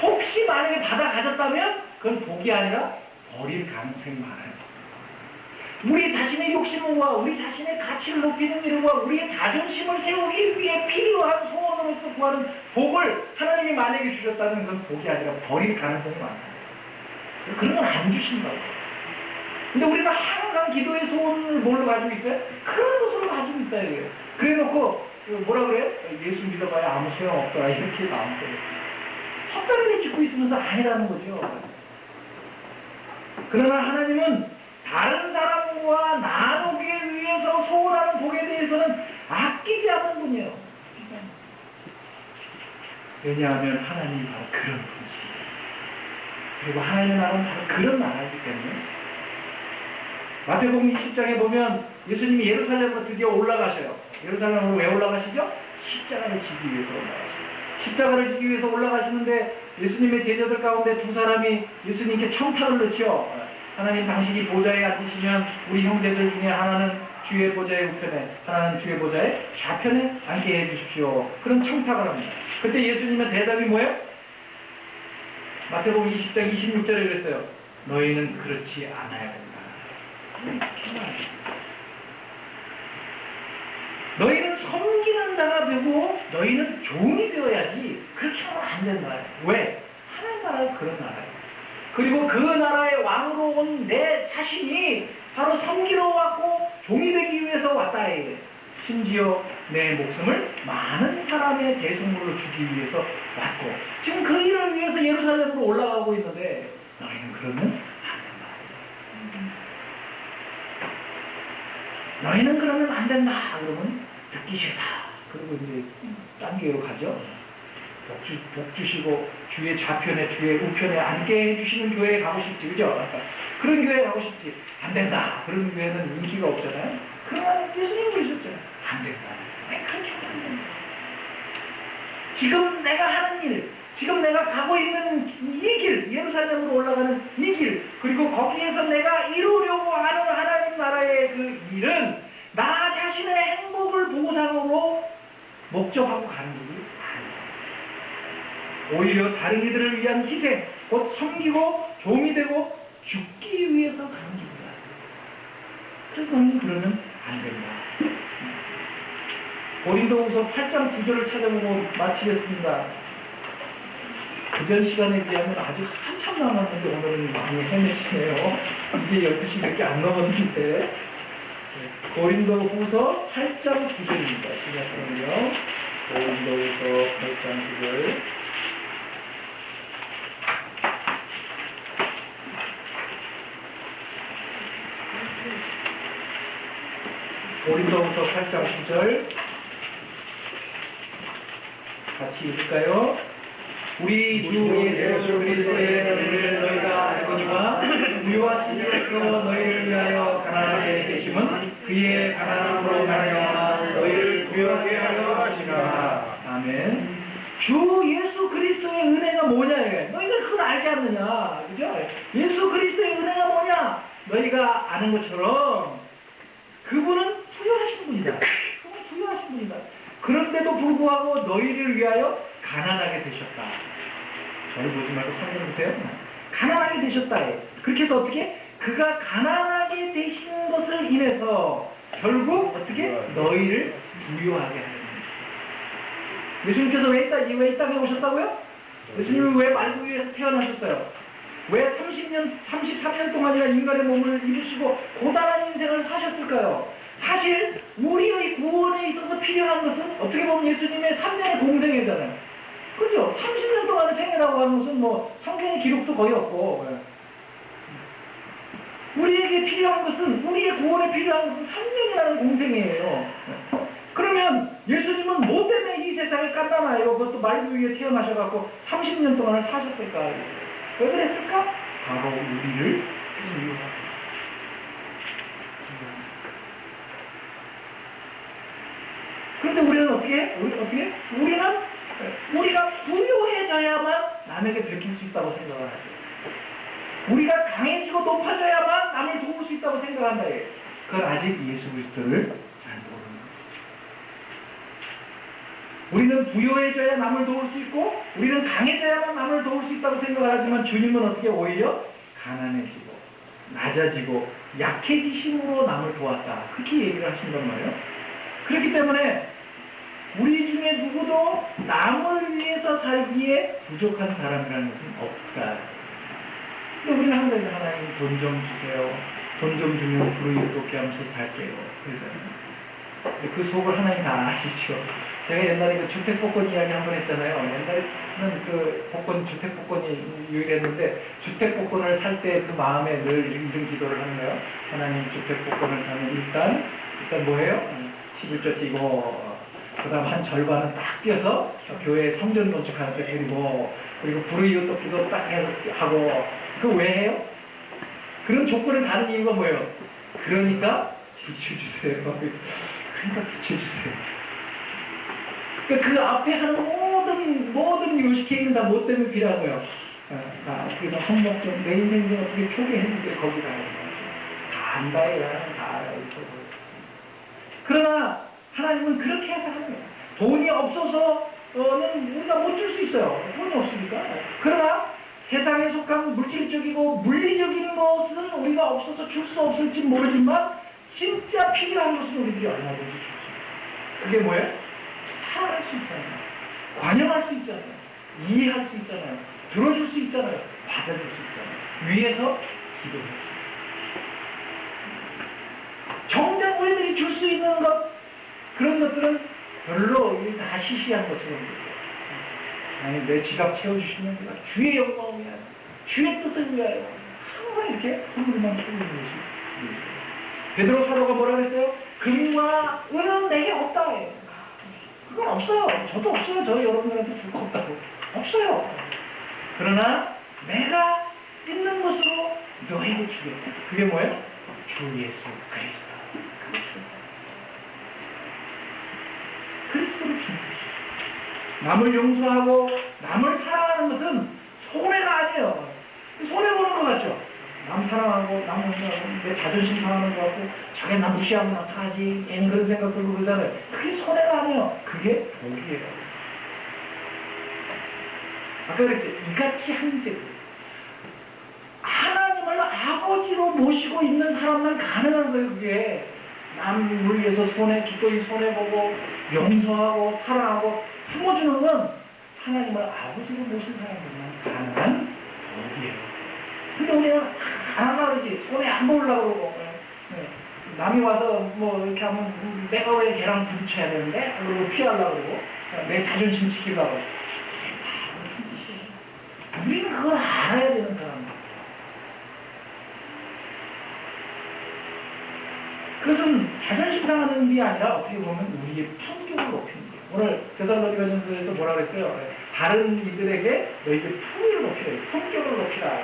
A: 혹시 만약에 받아 가졌다면 그건 복이 아니라 버릴 가능성이 많아요. 우리 자신의 욕심과 우리 자신의 가치를 높이는 일과 우리의 자존심을 세우기 위해 필요한 소원으로서 구하는 복을 하나님이 만약에 주셨다면 그건 복이 아니라 버릴 가능성이 많다. 그런 건 안 주신다고. 근데 우리가 항상 기도의 소원을 뭘로 가지고 있어요? 그런 것으로 가지고 있다 이거예요. 그래 놓고 뭐라 그래요? 예수 믿어봐야 아무 소용없더라 이렇게 나온 거예요. 헛다리를 짚고 있으면서 아니라는 거죠. 그러나 하나님은 다른 사람과 나누기 위해서 소원하는 복에 대해서는 아끼지 않는 분이에요. 왜냐하면 하나님이 바로 그런 분이십니다. 그리고 하나님의 나라는 바로 그런 나라이기 때문에 마태복음 20장에 보면 예수님이 예루살렘으로 드디어 올라가셔요. 예루살렘으로 왜 올라가시죠? 십자가를 지기 위해서 올라가시죠. 십자가를 지기 위해서 올라가시는데 예수님의 제자들 가운데 두 사람이 예수님께 청탁을 넣죠. 하나님 당신이 보좌에 앉으시면 우리 형제들 중에 하나는 주의 보좌의 우편에 하나는 주의 보좌의 좌편에 앉게 해주십시오. 그런 청탁을 합니다. 그때 예수님의 대답이 뭐예요? 마태복음 20장 26절에 그랬어요. 너희는 그렇지 않아야 된다. 너희는 섬기는 자가 되고 너희는 종이 되어야지. 그렇게 하면 안 된다. 왜? 하나님 나라가 그런 나라예요. 그리고 그 나라의 왕으로 온 내 자신이 바로 섬기러 왔고 종이 되기 위해서 왔다 해요. 심지어 내 목숨을 많은 사람의 대속물로 주기 위해서 왔고 지금 그 일을 위해서 예루살렘으로 올라가고 있는데 너희는 그러면 안 된다. 너희는 그러면 안 된다. 그러면 듣기 싫다. 그리고 이제 딴 교회로 가죠. 복 주시고 주의 좌편에 주의 우편에 앉게 해주시는 교회에 가고 싶지. 그죠? 그런 교회에 가고 싶지. 안 된다. 그런 교회는 인기가 없잖아요. 그러나 예수님 그러셨잖아요. 안 된다. 그렇게 하면 안 된다. 지금 내가 하는 일, 지금 내가 가고 있는 이 길, 예루살렘으로 올라가는 이 길, 그리고 거기에서 내가 이루려고 하는 하나님 나라의 그 일은 나 자신의 행복을 보상으로 목적하고 가는 일이 아니에요. 오히려 다른 이들을 위한 희생, 곧 섬기고 종이 되고 죽기 위해서 가는 길이다. 그래서 그러면 안 된다. 고린도후서 8장 9절을 찾아보고 마치겠습니다. 그전 시간에 비하면 아주 한참 남았는데 오늘은 많이 헤매시네요. 이제 12시밖에 안 넘었는데 고린도후서 8장 9절입니다. 시작하면요. 고린도후서 8장 9절 고린도후서 8장 9절 같이 읽을까요? 우리 주 예수 그리스도의 은혜를 너희가 알거니와 우리와 신실로 너희를 위하여 가난하게 되심은 그의 가난함으로 말하여 너희를 부유하게 하려 하시라. 아멘. 주 예수 그리스도의 은혜가 뭐냐? 너희가 그걸 알지 않느냐? 그죠? 예수 그리스도의 은혜가 뭐냐? 너희가 아는 것처럼 그분은 부유하신 분이다. 그분은 부유하신 분이다. 그런데도 불구하고 너희를 위하여 가난하게 되셨다. 저를 보지 말고 성경 보세요. 가난하게 되셨다. 그렇게 해서 어떻게? 그가 가난하게 되신 것을 인해서 결국 어떻게? 너희를 부유하게 하는 거예요. 예수님께서 왜 이 땅에 오셨다고요? 예수님은 왜 말구 위에서 태어나셨어요? 왜 33년 동안이나 인간의 몸을 입으시고 고단한 인생을 사셨을까요? 사실 우리의 구원에 있어서 필요한 것은 어떻게 보면 예수님의 3년의 공생애잖아요. 그죠? 30년 동안의 생애라고 하는 것은 뭐 성경의 기록도 거의 없고 우리에게 필요한 것은 우리의 구원에 필요한 것은 3년이라는 공생애예요. 그러면 예수님은 뭐 때문에 이 세상에 깐다나요? 그것도 말구 위에 태어나셔갖고 30년 동안을 사셨을까? 왜 그랬을까? 바로 우리를 부유하게. 그런데 우리는 어떻게? 우리가 부유해져야만 남에게 베낄 수 있다고 생각을 하죠. 우리가 강해지고 높아져야만 남을 도울 수 있다고 생각한다. 그건 아직 예수 그리스도를 잘 모르는 거죠. 우리는 부유해져야 남을 도울 수 있고 우리는 강해져야만 남을 도울 수 있다고 생각을 하지만 주님은 어떻게 오히려 가난해지고 낮아지고 약해지심으로 남을 도왔다. 그렇게 얘기를 하신단 말이에요. 그렇기 때문에 우리 중에 누구도 남을 위해서 살기에 부족한 사람이라는 것은 없다. 근데 우리는 항상 하나님 돈 좀 주세요. 돈 좀 주면 불의롭게 하면서 살게요. 그래서 그 속을 하나님 다 아시죠. 제가 옛날에 그 주택복권 이야기 한번 했잖아요. 옛날에는 그 복권, 주택복권이 유일했는데, 주택복권을 살 때 그 마음에 늘 이런 기도를 하는 거예요. 하나님 주택복권을 사면 일단 뭐예요? 11조 띄고, 그 다음 한 절반은 딱 띄어서 교회 성전 건축하는 데 그리고 불의유도 기도 딱 해서 하고, 그거 왜 해요? 그런 조건을 다는 이유가 뭐예요? 그러니까 비춰주세요. 그러니까 비춰주세요. 그러니까 그 앞에 하는 모든 요식행위는 다 뭐 때문에 필요하고요. 그래서 한번 좀 매일매일 어떻게 표기했는데 거기다 다 안다요. 다 알아요. 그러나 하나님은 그렇게 해서 하는 거예요. 돈이 없어서는 우리가 못 줄 수 있어요. 돈이 없으니까. 그러나 세상에 속한 물질적이고 물리적인 것은 우리가 없어서 줄 수 없을지 모르지만 진짜 필요한 것은 우리들이 얼마든지 줄 수 있어요. 그게 뭐예요? 사랑할 수 있잖아요. 관여할 수 있잖아요. 이해할 수 있잖아요. 들어줄 수 있잖아요. 받아줄 수 있잖아요. 위에서 기도할 수 있어요. 정작 우리들이 줄 수 있는 것, 그런 것들은 별로 다 시시한 것처럼 보여요. 아니, 내 지갑 채워주시면 내가 주의 영광을 위하여, 주의 뜻을 위하여 항상 이렇게 선물만 쓰는 것이 베드로 사도가 뭐라 그랬어요? 금과 은은 내게 없다. 그건 없어요. 저도 없어요. 저 여러분들한테 줄 거 없다고. 없어요. 그러나 내가 있는 것으로 너에게 주겠다. 그게 뭐예요? 주 예수 그리스도. 그리스도를 주는 것이죠. 남을 용서하고 남을 사랑하는 것은 손해가 아니에요. 손해보는 것 같죠? 남 사랑하고 남 용서하고 내 자존심 상하는 것 같고 저게 나 무시하고 나타나지 괜히 그런 생각 들고 그러잖아요. 그게 손해가 아니에요. 그게 복이에요. 아까 그랬지. 이같이 한즉 하나님을 아버지로 모시고 있는 사람만 가능한 거예요. 그게 남을 위해서 기꺼이 손해보고 용서하고 사랑하고 품어주는 건 하나님을 아버지로 모신 사람들만 가능한 복이에요. 근데 우리는 하나 그러지 손에 안 보려고 그러고 남이 와서 뭐 이렇게 하면 내가 왜 걔랑 부딪혀야 되는데 그리고 피하려고 그러고 내 자존심 지키려고 우리는 그걸 알아야 되는 사람이야. 그것은 자존심 상하는 게 아니라 어떻게 보면 우리의 품격을 높이는 거예요. 오늘 데살로니가전서에서 뭐라 그랬어요? 다른 이들에게 너희들 품위를 높이라, 품격을 높이라.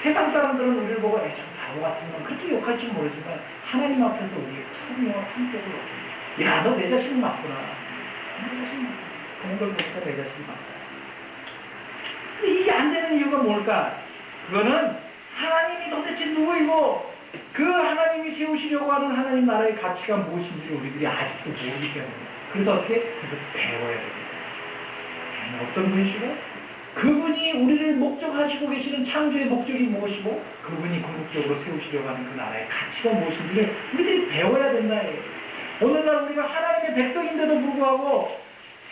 A: 세상 사람들은 우리를 보고 좀 바보 같은 건 그렇게 욕할지 모르지만 하나님 앞에서 우리의 품위와 품격을 높이는 야, 너 내 자신은 맞구나. 내 자신은 맞구나. 그런 걸 보니까 내 자신이 맞다. 근데 이게 안 되는 이유가 뭘까? 그거는 하나님이 도대체 누구이고 그 하나님이 세우시려고 하는 하나님 나라의 가치가 무엇인지를 우리들이 아직도 모르기 때문에 그래서 어떻게? 그걸 배워야 됩니다. 어떤 분이시고? 그분이 우리를 목적하시고 계시는 창조의 목적이 무엇이고 그분이 궁극적으로 세우시려고 하는 그 나라의 가치가 무엇인지를 우리들이 배워야 된다. 오늘날 우리가 하나님의 백성인데도 불구하고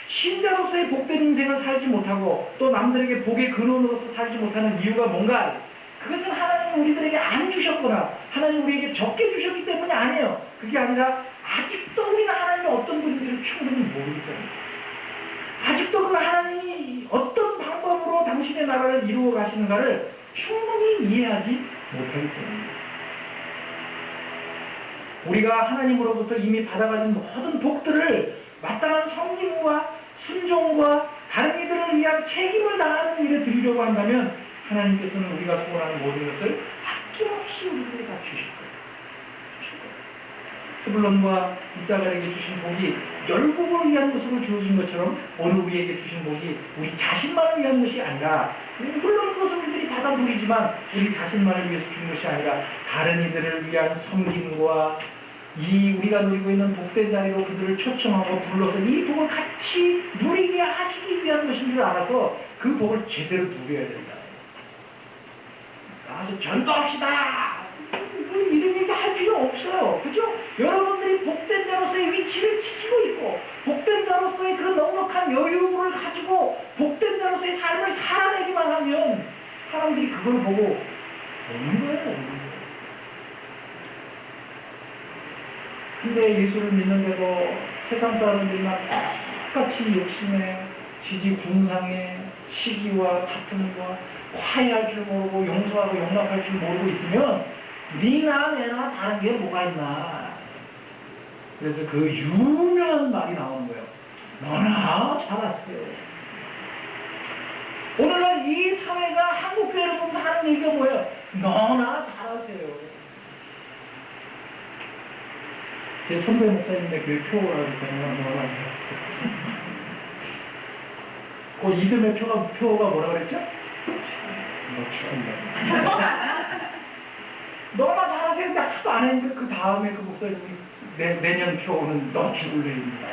A: 신자로서의 복된 인생을 살지 못하고 또 남들에게 복의 근원으로서 살지 못하는 이유가 뭔가? 그것은 하나님이 우리들에게 안 주셨거나 하나님 우리에게 적게 주셨기 때문이 아니에요. 그게 아니라 아직도 우리가 하나님이 어떤 분인지를 충분히 모르기 때문에 아직도 그 하나님이 어떤 방법으로 당신의 나라를 이루어 가시는가를 충분히 이해하지 못하기 때문입니다. 우리가 하나님으로부터 이미 받아가진 모든 복들을 마땅한 섬김과 순종과 다른 이들을 위한 책임을 다하는 일에 드리려고 한다면 하나님께서는 우리가 소원하는 모든 것을 아낌없이 우리에게 다 주실 거예요. 스불론과 이사갈에게 주신 복이 열국을 위한 것으로 주어진 것처럼 오늘 우리에게 주신 복이 우리 자신만을 위한 것이 아니라 물론 그것은 우리들이 받아 누리지만 우리 자신만을 위해서 주는 것이 아니라 다른 이들을 위한 섬김과 이 우리가 누리고 있는 복된 자리로 그들을 초청하고 불러서 이 복을 같이 누리게 하시기 위한 것인 줄 알아서 그 복을 제대로 누려야 된다. 아주 전도합시다. 이런 얘기 할 필요 없어요. 그죠? 여러분들이 복된 자로서의 위치를 지키고 있고, 복된 자로서의 그 넉넉한 여유를 가지고, 복된 자로서의 삶을 살아내기만 하면, 사람들이 그걸 보고, 오는 거예요. 근데 예수를 믿는데도 세상 사람들이나 똑같이 욕심에, 지지군상에, 시기와 다툼과 화해할 줄 모르고 용서하고 용납할 줄 모르고 있으면 니나 내나 다른 게 뭐가 있나. 그래서 그 유명한 말이 나오는 거예요. 너나 잘하세요. 오늘날 이 사회가 한국교회를 보면서 하는 얘기가 뭐예요? 너나 잘하세요. 제 선배 목사님의 교회 표라고 너나 그 이듬해 표가 뭐라 그랬죠? 너나 잘하세요. 근데 하도 안 했는데 그 다음에 그 목사님이 내년 표는 너 죽을래입니다.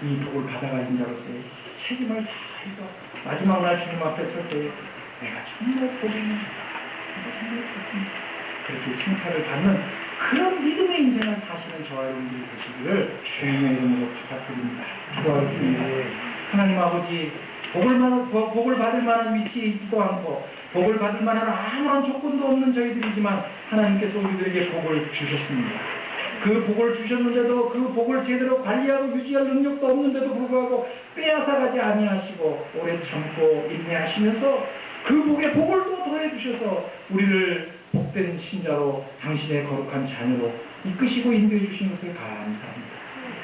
A: 이 복을 받아가신 자로서의 책임을 다해서 마지막 날 주님 앞에 설 때 내가 정말 복이네. 그렇게 칭찬을 받는 그런 믿음의 인생을 사시는 저와 여러분들이 되시기를 주님의 이름으로 부탁드립니다. 기도하겠습니다. 하나님 아버지, 복을 받을 만한 위치에 있지도 않고 복을 받을 만한 아무런 조건도 없는 저희들이지만 하나님께서 우리들에게 복을 주셨습니다. 그 복을 주셨는데도 그 복을 제대로 관리하고 유지할 능력도 없는데도 불구하고 빼앗아가지 아니하시고 오래 참고 인내하시면서 그 복에 복을 또 더해 주셔서 우리를 복된 신자로 당신의 거룩한 자녀로 이끄시고 인도해 주신 것을 감사합니다.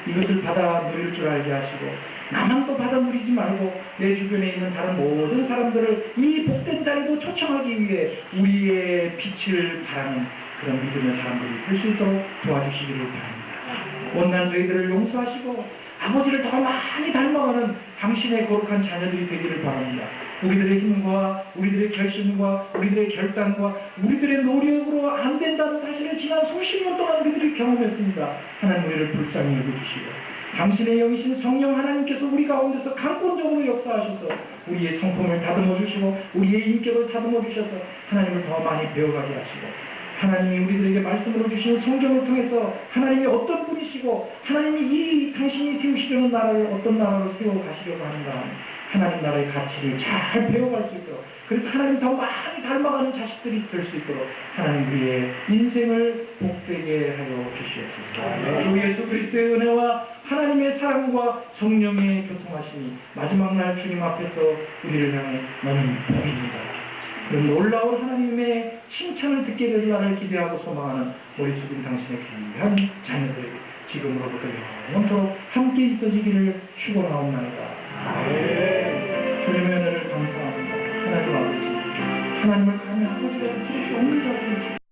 A: 이것을 받아 누릴 줄 알게 하시고 나만 또 받아 누리지 말고 내 주변에 있는 다른 모든 사람들을 이 복된 자리로 초청하기 위해 우리의 빛을 바라는 그런 믿음의 사람들이 될 수 있도록 도와주시기를 바랍니다. 원난 저희들을 용서하시고 아버지를 더 많이 닮아가는 당신의 거룩한 자녀들이 되기를 바랍니다. 우리들의 힘과 우리들의 결심과 우리들의 결단과 우리들의 노력으로 안 된다는 사실을 지난 수십 년 동안 우리들이 경험했습니다. 하나님 우리를 불쌍히 여겨주시고 당신의 영이신 성령 하나님께서 우리 가운데서 강권적으로 역사하셔서 우리의 성품을 다듬어 주시고 우리의 인격을 다듬어 주셔서 하나님을 더 많이 배워가게 하시고 하나님이 우리들에게 말씀으로 주시는 성경을 통해서 하나님이 어떤 분이시고 하나님이 이 당신이 세우시려는 나라를 어떤 나라로 세워가시려고 하는가 하나님 나라의 가치를 잘 배워갈 수 있도록 그래서 하나님 더 많이 닮아가는 자식들이 될 수 있도록 하나님 우리의 인생을 복되게 하여 주시옵소서. 주 예수 그리스도의 은혜와 하나님의 사랑과 성령의 교통하심이 마지막 날 주님 앞에서 우리를 향해 너는 복입니다. 그런 놀라운 하나님의 칭찬을 듣게 될 날을 기대하고 소망하는 우리 주님 당신의 귀한 자녀들 지금으로부터 영원토록 함께 있어지기를 축원하옵나이다.